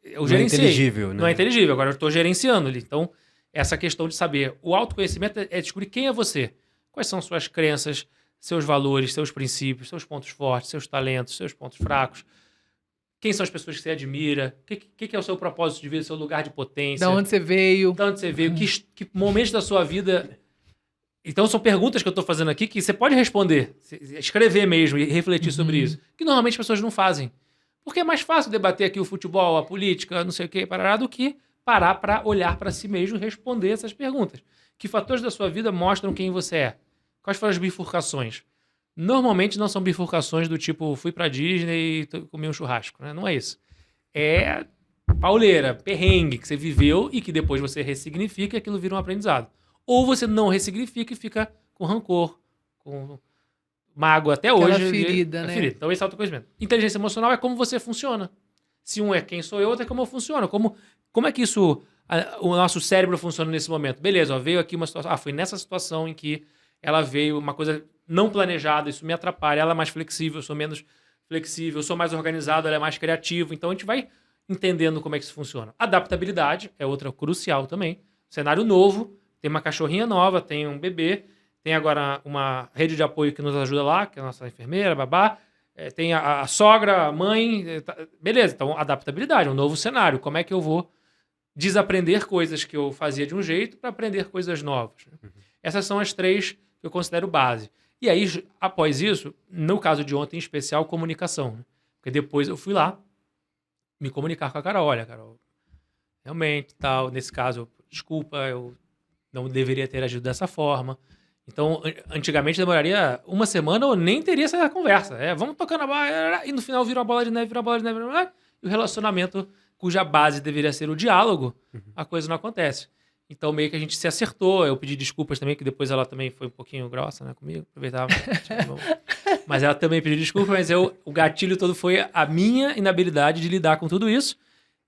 Eu gerenciei. Não é inteligível, né? Não é inteligível. Agora eu estou gerenciando ali. Então, essa questão de saber. O autoconhecimento é descobrir quem é você. Quais são suas crenças, seus valores, seus princípios, seus pontos fortes, seus talentos, seus pontos fracos. Quem são as pessoas que você admira? O que é o seu propósito de vida, seu lugar de potência? Da onde você veio? Da onde você veio? Que momentos da sua vida... Então, são perguntas que eu estou fazendo aqui que você pode responder, escrever mesmo e refletir sobre isso. Que normalmente as pessoas não fazem. Porque é mais fácil debater aqui o futebol, a política, não sei o que, parará, do que parar para olhar para si mesmo e responder essas perguntas. Que fatores da sua vida mostram quem você é? Quais foram as bifurcações? Normalmente não são bifurcações do tipo, fui para Disney e comi um churrasco, né? Não é isso. É pauleira, perrengue que você viveu e que depois você ressignifica e aquilo vira um aprendizado. Ou você não ressignifica e fica com rancor, com mágoa até Aquela hoje. ferida, né? Ferida. Então esse é autoconhecimento. Inteligência emocional é como você funciona. Se um é quem sou eu, outro é como eu funciono. Como é que isso, o nosso cérebro funciona nesse momento? Beleza, ó, veio aqui uma situação. Foi nessa situação em que ela veio, uma coisa não planejada, isso me atrapalha. Ela é mais flexível, eu sou menos flexível, eu sou mais organizado, ela é mais criativa. Então a gente vai entendendo como é que isso funciona. Adaptabilidade é outra crucial também. Cenário novo. Tem uma cachorrinha nova, tem um bebê, tem agora uma rede de apoio que nos ajuda lá, que é a nossa enfermeira, babá, tem a sogra, a mãe, beleza, então adaptabilidade, um novo cenário, como é que eu vou desaprender coisas que eu fazia de um jeito para aprender coisas novas? Essas são as 3 que eu considero base. E aí, após isso, no caso de ontem em especial, comunicação. Né? Porque depois eu fui lá me comunicar com a Carol. Olha, Carol, realmente, tal, nesse caso, desculpa, eu não deveria ter agido dessa forma. Então, antigamente demoraria uma semana ou nem teria essa conversa. Vamos tocando a bola, e no final vira uma bola de neve, e o relacionamento, cuja base deveria ser o diálogo, a coisa não acontece. Então, meio que a gente se acertou. Eu pedi desculpas também, que depois ela também foi um pouquinho grossa, né, comigo. Aproveitava. Mas ela também pediu desculpas, mas o gatilho todo foi a minha inabilidade de lidar com tudo isso.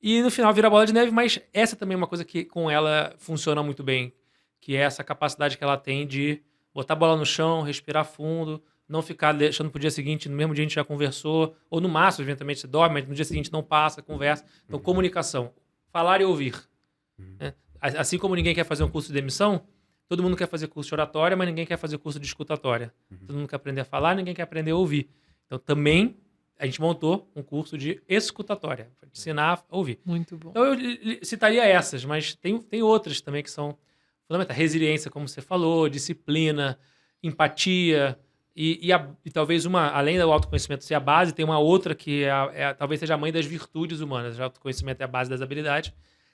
E no final vira bola de neve, mas essa também é uma coisa que com ela funciona muito bem, que é essa capacidade que ela tem de botar a bola no chão, respirar fundo, não ficar deixando pro dia seguinte, no mesmo dia a gente já conversou, ou no máximo, eventualmente você dorme, mas no dia seguinte não passa, conversa. Então, comunicação, falar e ouvir. Né? Assim como ninguém quer fazer um curso de demissão, todo mundo quer fazer curso de oratória, mas ninguém quer fazer curso de escutatória. Todo mundo quer aprender a falar, ninguém quer aprender a ouvir. Então, também, a gente montou um curso de escutatória, para ensinar a ouvir. Muito bom. Então, eu citaria essas, mas tem outras também que são fundamentais. Resiliência, como você falou, disciplina, empatia, e talvez além do autoconhecimento ser a base, tem uma outra que talvez seja a mãe das virtudes humanas. O autoconhecimento é a base das habilidades,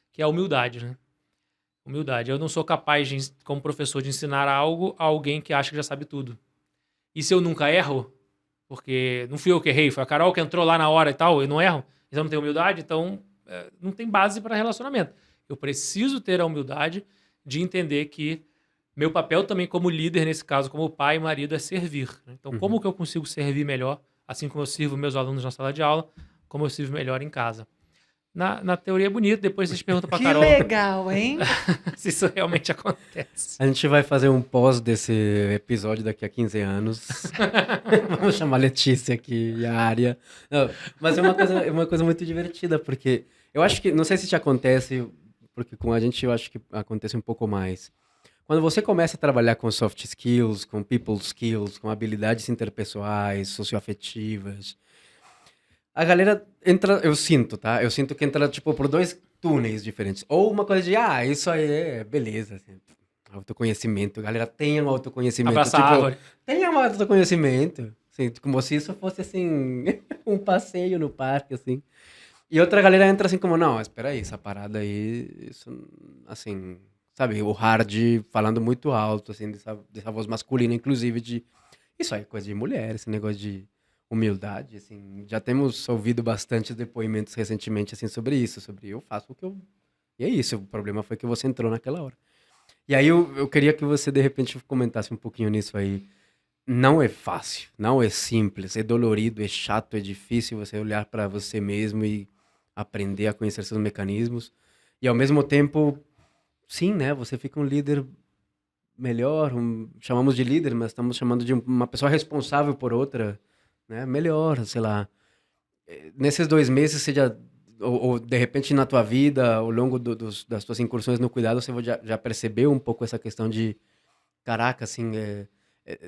que é a humildade, né? Humildade. Eu não sou capaz, como professor, de ensinar algo a alguém que acha que já sabe tudo. E se eu nunca erro, porque não fui eu que errei, foi a Carol que entrou lá na hora e tal, eu não erro, então eu não tenho humildade, então não tem base para relacionamento. Eu preciso ter a humildade de entender que meu papel também como líder, nesse caso, como pai e marido, é servir. Né? Então, como que eu consigo servir melhor, assim como eu sirvo meus alunos na sala de aula, como eu sirvo melhor em casa? Na teoria é bonito, depois vocês perguntam pra Carol. Que legal, hein? Se isso realmente acontece. A gente vai fazer um pós desse episódio daqui a 15 anos. Vamos chamar a Letícia aqui e a Área. Não, mas é uma coisa muito divertida, porque eu acho que, não sei se te acontece, porque com a gente eu acho que acontece um pouco mais. Quando você começa a trabalhar com soft skills, com people skills, com habilidades interpessoais, socioafetivas, a galera entra, eu sinto, tá? Eu sinto que entra, tipo, por dois túneis diferentes. Ou uma coisa de, isso aí é beleza, assim, autoconhecimento. A galera tenha um autoconhecimento. Abraçar a árvore. Tenha um autoconhecimento. Assim, como se isso fosse, assim, um passeio no parque, assim. E outra galera entra assim como, não, espera aí, essa parada aí, isso, assim, sabe? O hard falando muito alto, assim, dessa voz masculina, inclusive, de... Isso aí é coisa de mulher, esse negócio de humildade, assim, já temos ouvido bastante depoimentos recentemente, assim, sobre isso, sobre eu faço o que eu... E é isso, o problema foi que você entrou naquela hora. E aí eu queria que você, de repente, comentasse um pouquinho nisso aí. Não é fácil, não é simples, é dolorido, é chato, é difícil você olhar para você mesmo e aprender a conhecer seus mecanismos. E, ao mesmo tempo, sim, né, você fica um líder melhor, chamamos de líder, mas estamos chamando de uma pessoa responsável por outra, né, melhor, sei lá. Nesses 2 meses, seja, ou de repente na tua vida, ao longo das tuas incursões no cuidado, você já percebeu um pouco essa questão de, caraca, assim,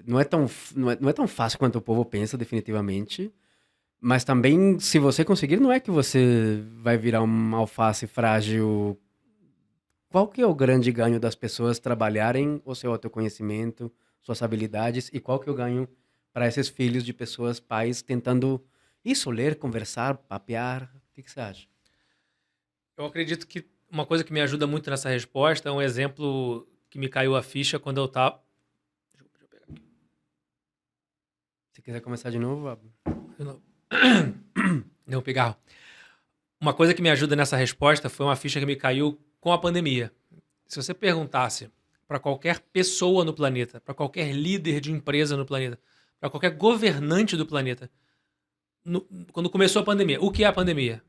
não é tão fácil quanto o povo pensa, definitivamente, mas também, se você conseguir, não é que você vai virar uma alface frágil. Qual que é o grande ganho das pessoas trabalharem o seu autoconhecimento, suas habilidades, e qual que é o ganho para esses filhos de pessoas, pais, tentando isso, ler, conversar, papear? O que você acha? Eu acredito que uma coisa que me ajuda muito nessa resposta é um exemplo que me caiu a ficha quando eu tava... Deixa eu pegar aqui. Se quiser começar de novo, Não, pegar. Uma coisa que me ajuda nessa resposta foi uma ficha que me caiu com a pandemia. Se você perguntasse para qualquer pessoa no planeta, para qualquer líder de empresa no planeta, para qualquer governante do planeta, quando começou a pandemia, o que é a pandemia?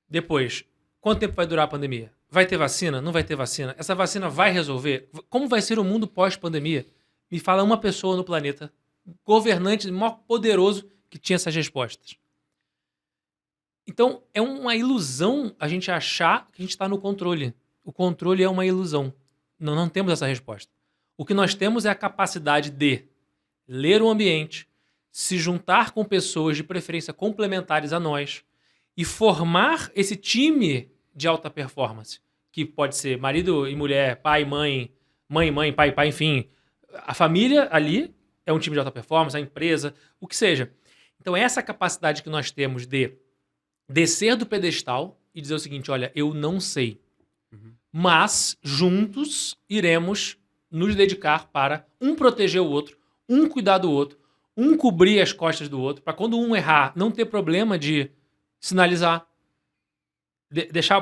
Depois, quanto tempo vai durar a pandemia? Vai ter vacina? Não vai ter vacina? Essa vacina vai resolver? Como vai ser o mundo pós-pandemia? Me fala uma pessoa no planeta, governante maior poderoso, que tinha essas respostas. Então, é uma ilusão a gente achar que a gente está no controle. O controle é uma ilusão. Não temos essa resposta. O que nós temos é a capacidade de ler o ambiente, se juntar com pessoas de preferência complementares a nós e formar esse time de alta performance, que pode ser marido e mulher, pai, mãe, pai, enfim, a família ali é um time de alta performance, a empresa, o que seja. Então, essa capacidade que nós temos de descer do pedestal e dizer o seguinte, olha, eu não sei, mas juntos iremos nos dedicar para um proteger o outro, um cuidar do outro, um cobrir as costas do outro, para quando um errar, não ter problema de sinalizar,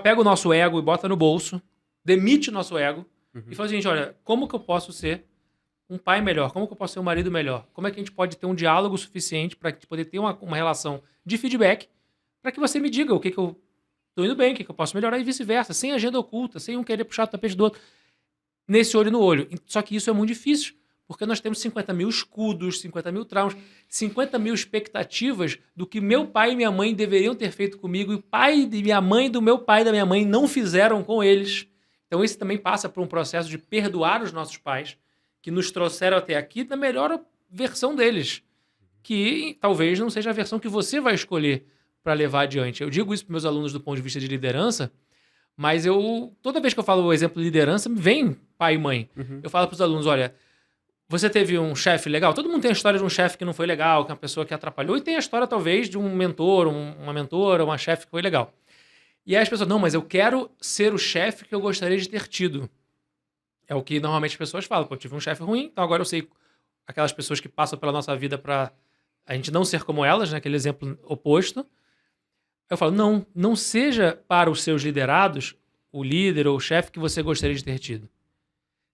pega o nosso ego e bota no bolso, demite o nosso ego e fala, gente, olha, como que eu posso ser um pai melhor? Como que eu posso ser um marido melhor? Como é que a gente pode ter um diálogo suficiente para poder ter uma relação de feedback para que você me diga o que eu tô indo bem, o que eu posso melhorar e vice-versa, sem agenda oculta, sem um querer puxar o tapete do outro, nesse olho no olho. Só que isso é muito difícil, porque nós temos 50 mil escudos, 50 mil traumas, 50 mil expectativas do que meu pai e minha mãe deveriam ter feito comigo e o pai de minha mãe, do meu pai e da minha mãe não fizeram com eles. Então esse também passa por um processo de perdoar os nossos pais, que nos trouxeram até aqui da melhor versão deles, que talvez não seja a versão que você vai escolher para levar adiante. Eu digo isso para meus alunos do ponto de vista de liderança, mas toda vez que eu falo o exemplo de liderança, vem pai e mãe. Eu falo para os alunos, olha, você teve um chefe legal? Todo mundo tem a história de um chefe que não foi legal, que é uma pessoa que atrapalhou, e tem a história talvez de um mentor, uma mentora, uma chefe que foi legal. E aí as pessoas, não, mas eu quero ser o chefe que eu gostaria de ter tido. É o que normalmente as pessoas falam. Pô, eu tive um chefe ruim, então agora eu sei aquelas pessoas que passam pela nossa vida para a gente não ser como elas, né? Aquele exemplo oposto. Eu falo, não seja para os seus liderados o líder ou o chefe que você gostaria de ter tido.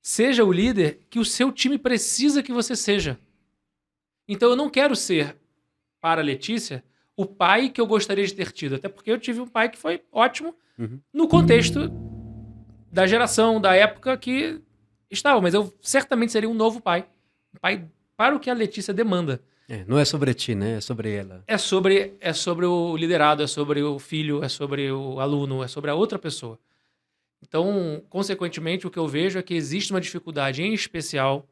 Seja o líder que o seu time precisa que você seja. Então eu não quero ser, para a Letícia, o pai que eu gostaria de ter tido. Até porque eu tive um pai que foi ótimo no contexto da geração, da época que estava. Mas eu certamente seria um novo pai. Um pai para o que a Letícia demanda. Não é sobre ti, né? É sobre ela. É sobre o liderado, é sobre o filho, é sobre o aluno, é sobre a outra pessoa. Então, consequentemente, o que eu vejo é que existe uma dificuldade, em especial,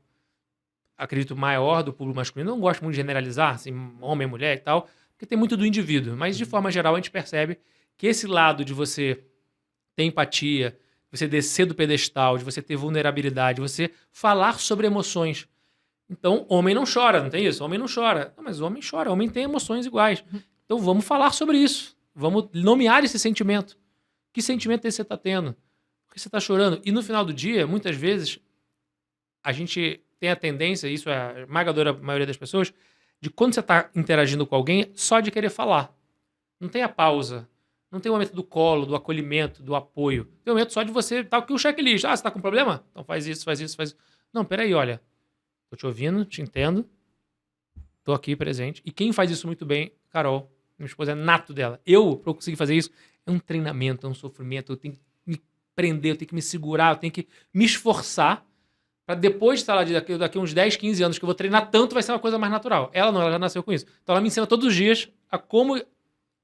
acredito, maior do público masculino. Não gosto muito de generalizar, assim, homem, mulher e tal, porque tem muito do indivíduo. Mas, de forma geral, a gente percebe que esse lado de você ter empatia, de você descer do pedestal, de você ter vulnerabilidade, de você falar sobre emoções. Então, homem não chora, não tem isso? Homem não chora. Não, mas o homem chora, o homem tem emoções iguais. Então, vamos falar sobre isso. Vamos nomear esse sentimento. Que sentimento esse você está tendo? Por que você está chorando? E no final do dia, muitas vezes, a gente tem a tendência, isso é a esmagadora maioria das pessoas, de quando você está interagindo com alguém, só de querer falar. Não tem a pausa. Não tem o momento do colo, do acolhimento, do apoio. Tem o momento só de você estar aqui o checklist. Você está com problema? Então faz isso, faz isso, faz isso. Não, peraí, olha. Tô te ouvindo, te entendo. Tô aqui presente. E quem faz isso muito bem, Carol, minha esposa, é nato dela. Eu conseguir fazer isso, é um treinamento, é um sofrimento. Eu tenho que me prender, eu tenho que me segurar, eu tenho que me esforçar para depois, sei lá, daqui uns 10, 15 anos que eu vou treinar tanto, vai ser uma coisa mais natural. Ela não, ela já nasceu com isso. Então ela me ensina todos os dias a como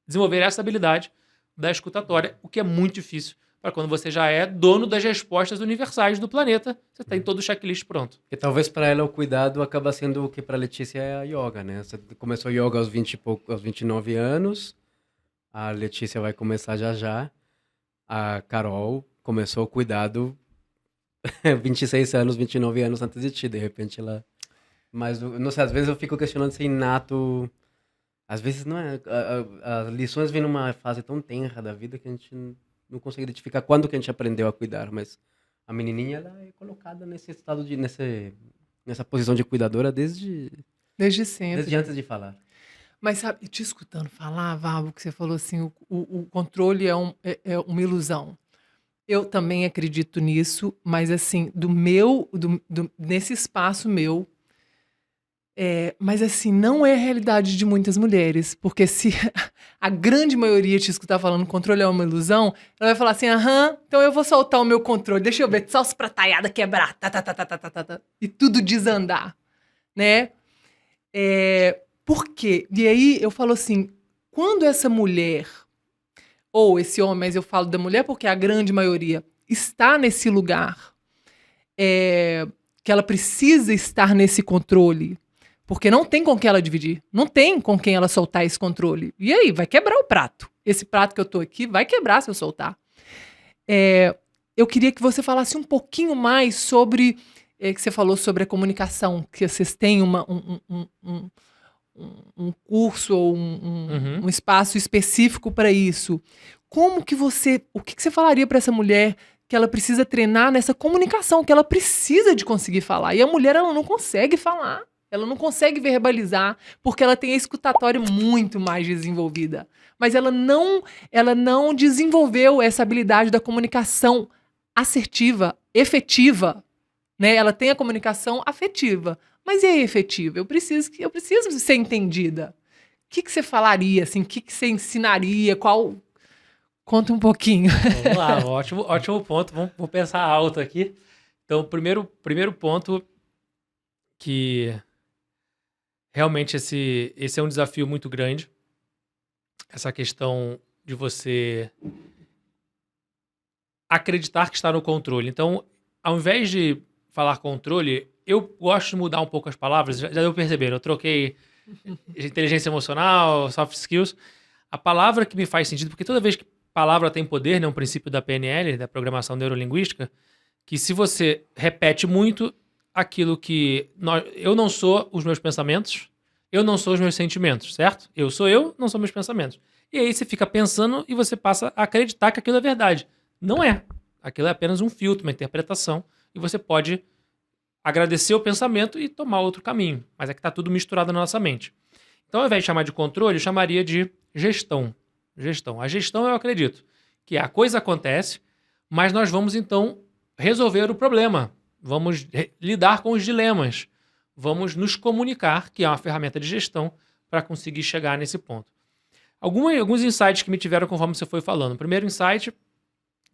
desenvolver essa habilidade da escutatória, o que é muito difícil para quando você já é dono das respostas universais do planeta, você tem todo o checklist pronto. E talvez para ela o cuidado acaba sendo o que para Letícia é a yoga, né? Você começou yoga aos 29 anos, a Letícia vai começar já. A Carol começou o cuidado 26 anos, 29 anos antes de ti, de repente ela... Mas, não sei, às vezes eu fico questionando se inato... Às vezes não é... As lições vêm numa fase tão tenra da vida que a gente não consegue identificar quando que a gente aprendeu a cuidar, mas a menininha, ela é colocada nesse estado de... nessa posição de cuidadora desde sempre. Desde antes de falar. Mas sabe, te escutando falar, Vavo, que você falou assim, o controle é uma ilusão. Eu também acredito nisso, mas assim, nesse espaço meu, mas assim, não é a realidade de muitas mulheres, porque se a grande maioria te escutar falando controle é uma ilusão, ela vai falar assim, então eu vou soltar o meu controle, deixa eu ver, só os prataiada quebrar, e tudo desandar, né? Por quê? E aí eu falo assim, quando essa mulher, ou esse homem, mas eu falo da mulher porque a grande maioria está nesse lugar, que ela precisa estar nesse controle, porque não tem com quem ela dividir, não tem com quem ela soltar esse controle. E aí, vai quebrar o prato. Esse prato que eu tô aqui vai quebrar se eu soltar. Eu queria que você falasse um pouquinho mais sobre que você falou sobre a comunicação, que vocês têm um curso ou um espaço específico para isso. O que você falaria para essa mulher que ela precisa treinar nessa comunicação, que ela precisa de conseguir falar? E a mulher, ela não consegue falar, ela não consegue verbalizar, porque ela tem a escutatória muito mais desenvolvida. Mas ela não desenvolveu essa habilidade da comunicação assertiva, efetiva, né? Ela tem a comunicação afetiva, mas e a efetiva? Eu preciso ser entendida. O que você falaria, assim? O que você ensinaria? Conta um pouquinho. Vamos lá, ótimo ponto. Vou pensar alto aqui. Então, o primeiro ponto que realmente esse é um desafio muito grande. Essa questão de você acreditar que está no controle. Então, ao invés de falar controle, eu gosto de mudar um pouco as palavras. Já deu pra perceber, eu troquei inteligência emocional, soft skills. A palavra que me faz sentido, porque toda vez que palavra tem poder, né, um princípio da PNL, da programação neurolinguística, que se você repete muito aquilo que... eu não sou os meus pensamentos, eu não sou os meus sentimentos, certo? Eu sou eu, não sou meus pensamentos. E aí você fica pensando e você passa a acreditar que aquilo é verdade. Não é. Aquilo é apenas um filtro, uma interpretação, e você pode agradecer o pensamento e tomar outro caminho. Mas é que está tudo misturado na nossa mente. Então, ao invés de chamar de controle, eu chamaria de gestão. A gestão, eu acredito, que a coisa acontece, mas nós vamos, então, resolver o problema. Vamos lidar com os dilemas. Vamos nos comunicar, que é uma ferramenta de gestão, para conseguir chegar nesse ponto. Alguns insights que me tiveram conforme você foi falando. O primeiro insight,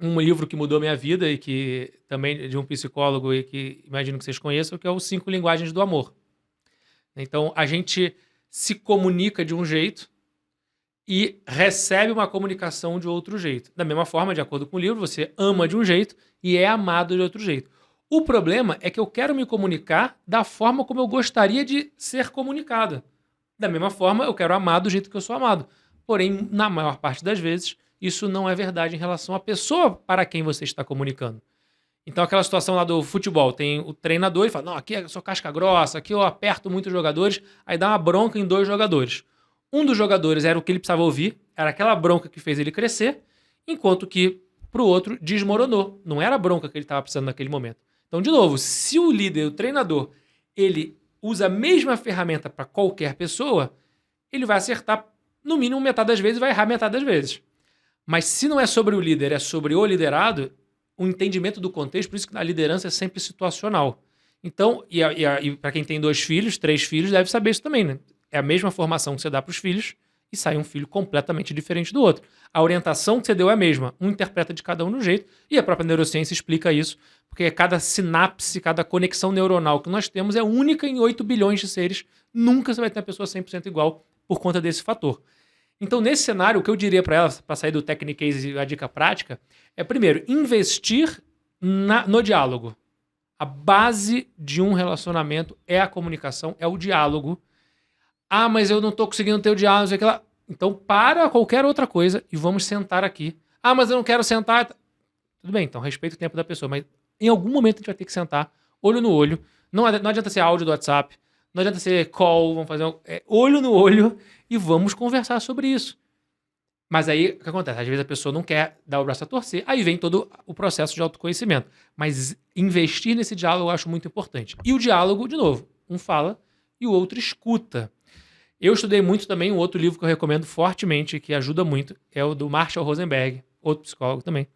um livro que mudou minha vida e que também de um psicólogo e que imagino que vocês conheçam, que é os 5 Linguagens do Amor. Então, a gente se comunica de um jeito e recebe uma comunicação de outro jeito. Da mesma forma, de acordo com o livro, você ama de um jeito e é amado de outro jeito. O problema é que eu quero me comunicar da forma como eu gostaria de ser comunicado. Da mesma forma, eu quero amar do jeito que eu sou amado. Porém, na maior parte das vezes, isso não é verdade em relação à pessoa para quem você está comunicando. Então, aquela situação lá do futebol, tem o treinador e fala, não, aqui eu sou casca grossa, aqui eu aperto muitos jogadores, aí dá uma bronca em 2 jogadores. Um dos jogadores era o que ele precisava ouvir, era aquela bronca que fez ele crescer, enquanto que para o outro desmoronou. Não era a bronca que ele estava precisando naquele momento. Então, de novo, se o líder, o treinador, ele usa a mesma ferramenta para qualquer pessoa, ele vai acertar no mínimo metade das vezes e vai errar metade das vezes. Mas se não é sobre o líder, é sobre o liderado, o entendimento do contexto, por isso que a liderança é sempre situacional. Então, e para quem tem 2 filhos, 3 filhos, deve saber isso também, né? É a mesma formação que você dá para os filhos e sai um filho completamente diferente do outro. A orientação que você deu é a mesma. Um interpreta de cada um de um jeito e a própria neurociência explica isso, porque cada sinapse, cada conexão neuronal que nós temos é única em 8 bilhões de seres. Nunca você vai ter uma pessoa 100% igual por conta desse fator. Então, nesse cenário, o que eu diria para ela, para sair do Technicase e a dica prática, é, primeiro, investir no diálogo. A base de um relacionamento é a comunicação, é o diálogo. Ah, mas eu não estou conseguindo ter o diálogo, sei lá. Então, para qualquer outra coisa e vamos sentar aqui. Ah, mas eu não quero sentar. Tudo bem, então respeita o tempo da pessoa, mas em algum momento a gente vai ter que sentar, olho no olho. Não adianta ser áudio do WhatsApp, não adianta ser call, vamos fazer olho no olho e vamos conversar sobre isso. Mas aí, o que acontece? Às vezes a pessoa não quer dar o braço a torcer, aí vem todo o processo de autoconhecimento. Mas investir nesse diálogo eu acho muito importante. E o diálogo, de novo, um fala e o outro escuta. Eu estudei muito também, um outro livro que eu recomendo fortemente, que ajuda muito, é o do Marshall Rosenberg, outro psicólogo também.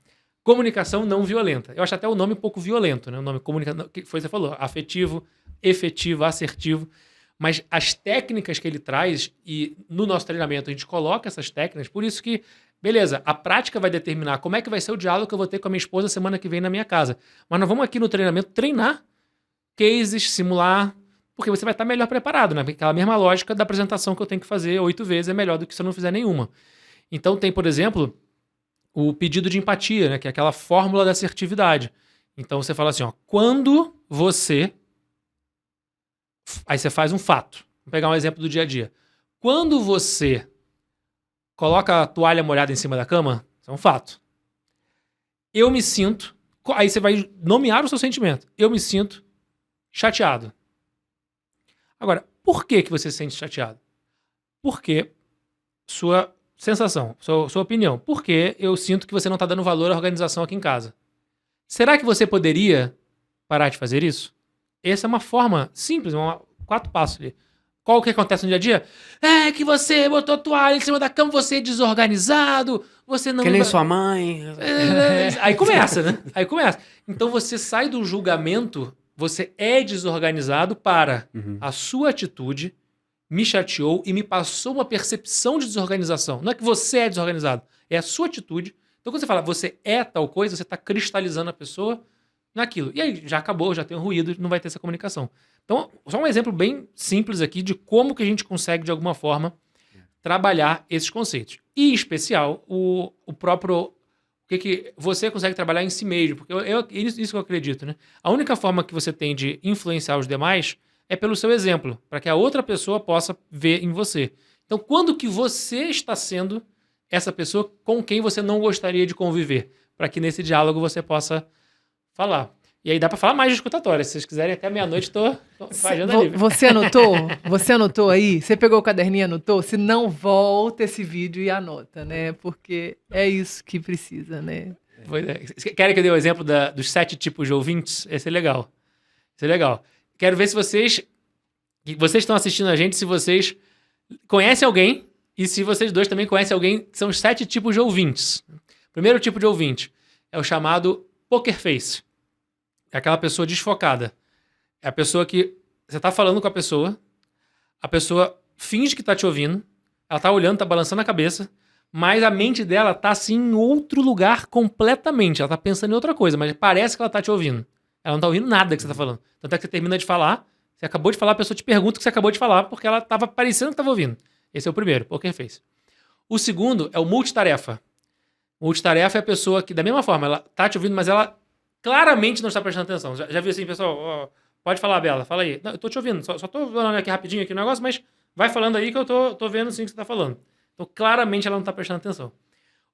Comunicação não violenta. Eu acho até o nome um pouco violento, né? O nome comunicação, que foi o que você falou, afetivo, efetivo, assertivo. Mas as técnicas que ele traz, e no nosso treinamento a gente coloca essas técnicas, por isso que, beleza, a prática vai determinar como é que vai ser o diálogo que eu vou ter com a minha esposa semana que vem na minha casa. Mas nós vamos aqui no treinamento treinar cases, simular, porque você vai estar melhor preparado, né? Aquela mesma lógica da apresentação que eu tenho que fazer 8 vezes é melhor do que se eu não fizer nenhuma. Então tem, por exemplo, o pedido de empatia, né? Que é aquela fórmula da assertividade. Então você fala assim, ó, quando você... Aí você faz um fato. Vou pegar um exemplo do dia a dia. Quando você coloca a toalha molhada em cima da cama, isso é um fato. Eu me sinto... Aí você vai nomear o seu sentimento. Eu me sinto chateado. Agora, por que você se sente chateado? Porque sua sensação, sua opinião. Porque eu sinto que você não está dando valor à organização aqui em casa. Será que você poderia parar de fazer isso? Essa é uma forma simples, 4 passos ali. Qual que acontece no dia a dia? É que você botou a toalha em cima da cama, você é desorganizado, você não... Que nem sua mãe. Aí começa, né? Aí começa. Então você sai do julgamento, você é desorganizado para a sua atitude me chateou e me passou uma percepção de desorganização. Não é que você é desorganizado, é a sua atitude. Então quando você fala você é tal coisa, você está cristalizando a pessoa naquilo. E aí já acabou, já tem um ruído, não vai ter essa comunicação. Então, só um exemplo bem simples aqui de como que a gente consegue, de alguma forma, trabalhar esses conceitos. E, em especial, o próprio... O que você consegue trabalhar em si mesmo. Porque isso que eu acredito, né? A única forma que você tem de influenciar os demais é pelo seu exemplo, para que a outra pessoa possa ver em você. Então, quando que você está sendo essa pessoa com quem você não gostaria de conviver? Para que nesse diálogo você possa falar. E aí dá pra falar mais de escutatória. Se vocês quiserem, até meia-noite tô agenda livre. Você anotou? Você anotou aí? Você pegou o caderninho e anotou? Se não, volta esse vídeo e anota, né? Porque é isso que precisa, né? Querem que eu dê o exemplo dos 7 tipos de ouvintes? Esse é legal. Esse é legal. Quero ver se vocês estão assistindo a gente, se vocês conhecem alguém e se vocês dois também conhecem alguém, que são os 7 tipos de ouvintes. Primeiro tipo de ouvinte é o chamado poker face. É aquela pessoa desfocada. É a pessoa que você tá falando com a pessoa finge que tá te ouvindo, ela tá olhando, tá balançando a cabeça, mas a mente dela tá assim em outro lugar completamente. Ela tá pensando em outra coisa, mas parece que ela tá te ouvindo. Ela não tá ouvindo nada que você tá falando. Tanto é que você termina de falar, você acabou de falar, a pessoa te pergunta o que você acabou de falar, porque ela tava parecendo que tava ouvindo. Esse é o primeiro, poker face. O segundo é o multitarefa. Multitarefa é a pessoa que, da mesma forma, ela tá te ouvindo, mas ela claramente não está prestando atenção. Já viu assim, pessoal? Pode falar, Bela, fala aí. Não, eu tô te ouvindo, só tô falando aqui rapidinho aqui o negócio, mas vai falando aí que eu tô vendo sim o que você tá falando. Então, claramente ela não tá prestando atenção.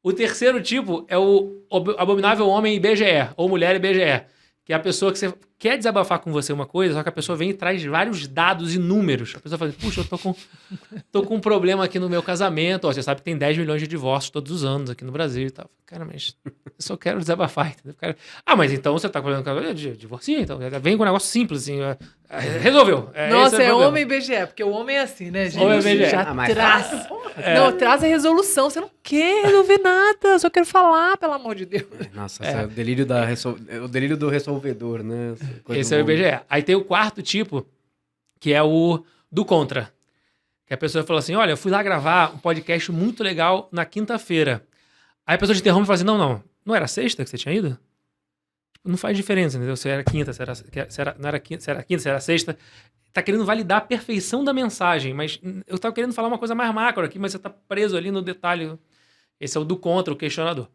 O terceiro tipo é o abominável homem IBGE, ou mulher IBGE, que é a pessoa que você quer desabafar com você uma coisa, só que a pessoa vem e traz vários dados e números. A pessoa fala, puxa, eu tô com um problema aqui no meu casamento. Ó, você sabe que tem 10 milhões de divórcios todos os anos aqui no Brasil e tal. Cara, mas eu só quero desabafar, entendeu? Mas então você tá com problema de divorcio? Então vem com um negócio simples, assim. Resolveu. Nossa, é homem BGE, porque o homem é assim, né, gente? Homem BGE. Já traz. Não, traz a resolução. Você não quer resolver nada, eu só quero falar, pelo amor de Deus. Nossa, é o delírio do resolvedor, né? Esse é o IBGE. Aí tem o quarto tipo, que é o do contra. Que a pessoa fala assim, olha, eu fui lá gravar um podcast muito legal na quinta-feira. Aí a pessoa te interrompe e fala assim, não era sexta que você tinha ido? Não faz diferença, entendeu? Se era quinta, se era sexta. Tá querendo validar a perfeição da mensagem, mas eu tava querendo falar uma coisa mais macro aqui, mas você tá preso ali no detalhe. Esse é o do contra, o questionador.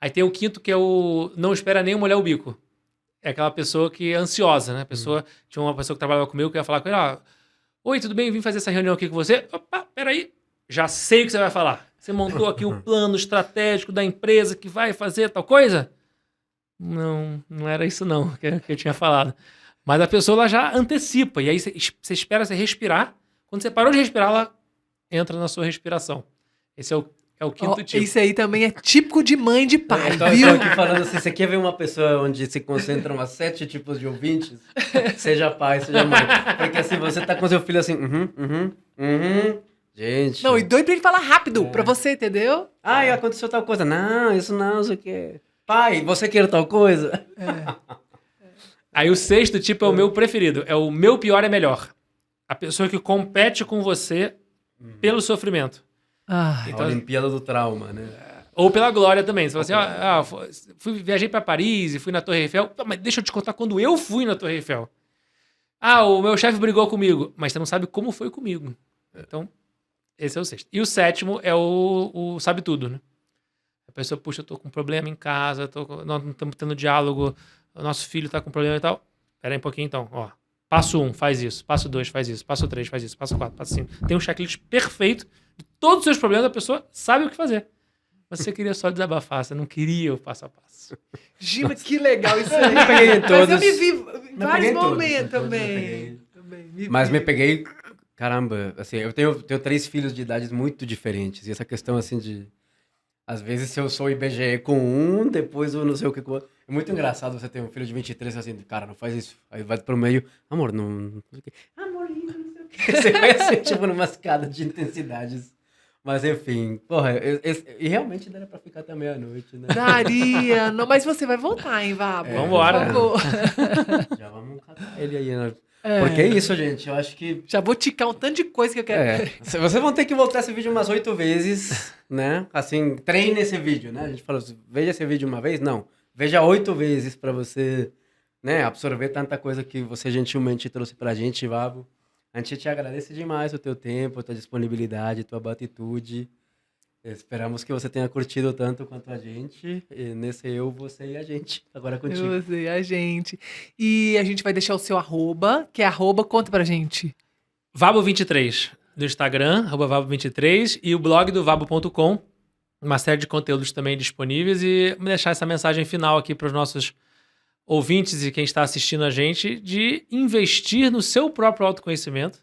Aí tem o quinto, que é o não espera nem molhar o bico. É aquela pessoa que é ansiosa, né? Tinha uma pessoa que trabalhava comigo que ia falar com ele, oi, tudo bem? Vim fazer essa reunião aqui com você. Opa, peraí. Já sei o que você vai falar. Você montou aqui o plano estratégico da empresa que vai fazer tal coisa? Não era isso não que eu tinha falado. Mas a pessoa ela já antecipa. E aí você espera você respirar. Quando você parou de respirar, ela entra na sua respiração. Esse é o quinto tipo. Isso aí também é típico de mãe e de pai, eu viu? tô aqui falando assim, você quer ver uma pessoa onde se concentram as 7 tipos de ouvintes? Seja pai, seja mãe. Porque assim, você tá com seu filho assim, gente... Não, e doido pra ele falar rápido, pra você, entendeu? E aconteceu tal coisa. Não, isso não sei o que. Pai, você quer tal coisa? Aí o sexto tipo é o meu preferido. É o meu pior é melhor. A pessoa que compete com você pelo sofrimento. Então, a Olimpíada do Trauma, né? Ou pela glória também. Você fala assim, viajei pra Paris e fui na Torre Eiffel. Mas deixa eu te contar quando eu fui na Torre Eiffel. O meu chefe brigou comigo. Mas você não sabe como foi comigo. Então, esse é o sexto. E o sétimo é o sabe tudo, né? A pessoa, puxa, eu tô com um problema em casa, não estamos tendo diálogo, o nosso filho tá com problema e tal. Pera aí um pouquinho então, Passo 1, faz isso. Passo 2, faz isso. Passo 3, faz isso. Passo 4, passo 5. Tem um checklist perfeito de todos os seus problemas, a pessoa sabe o que fazer. Você queria só desabafar, você não queria o passo a passo. Gima, que legal isso aí. Me peguei em Mas eu todos. me vi em Me vários peguei em todos, momentos em todos me também. peguei. Também Mas me vi. peguei, caramba, assim, eu tenho 3 filhos de idades muito diferentes. E essa questão, assim, de... Às vezes, se eu sou IBGE com um, depois eu não sei o que com o outro. É muito engraçado você ter um filho de 23 assim, cara, não faz isso. Aí vai pro meio, amor, não sei o quê. Amor, lindo, não sei o quê. Você vai assim, tipo, numa escada de intensidades. Mas, enfim, porra, e realmente daria pra ficar até meia-noite, né? Daria. Não, mas você vai voltar, hein, Vabo? Vambora. Por favor. Já vamos catar ele aí, né? É. Porque é isso, gente, eu acho que... Já vou ticar um tanto de coisa que eu quero. Vocês vão ter que voltar esse vídeo umas 8 vezes, né? Assim, treine esse vídeo, né? A gente falou, veja esse vídeo uma vez? Não. Veja 8 vezes pra você, né, absorver tanta coisa que você gentilmente trouxe pra gente, Vabo. A gente te agradece demais o teu tempo, a tua disponibilidade, a tua atitude. Esperamos que você tenha curtido tanto quanto a gente. E nesse eu, você e a gente. Agora é contigo. Eu sei, a gente. E a gente vai deixar o seu arroba, que é arroba, conta pra gente. Vabo23 do Instagram, @vabo23, e o blog do vabo.com. Uma série de conteúdos também disponíveis. E vou deixar essa mensagem final aqui para os nossos ouvintes e quem está assistindo a gente, de investir no seu próprio autoconhecimento,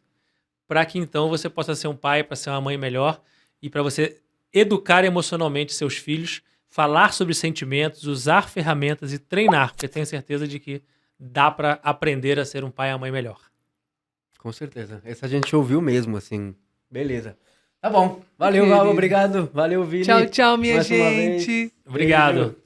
para que então você possa ser um pai, para ser uma mãe melhor e para você educar emocionalmente seus filhos, falar sobre sentimentos, usar ferramentas e treinar, porque tenho certeza de que dá para aprender a ser um pai e uma mãe melhor. Com certeza. Esse a gente ouviu mesmo, assim. Beleza. Tá bom. Valeu, Querido. Vabo. Obrigado. Valeu, Vini. Tchau, tchau, minha Mais uma vez. gente. Obrigado. Beijo.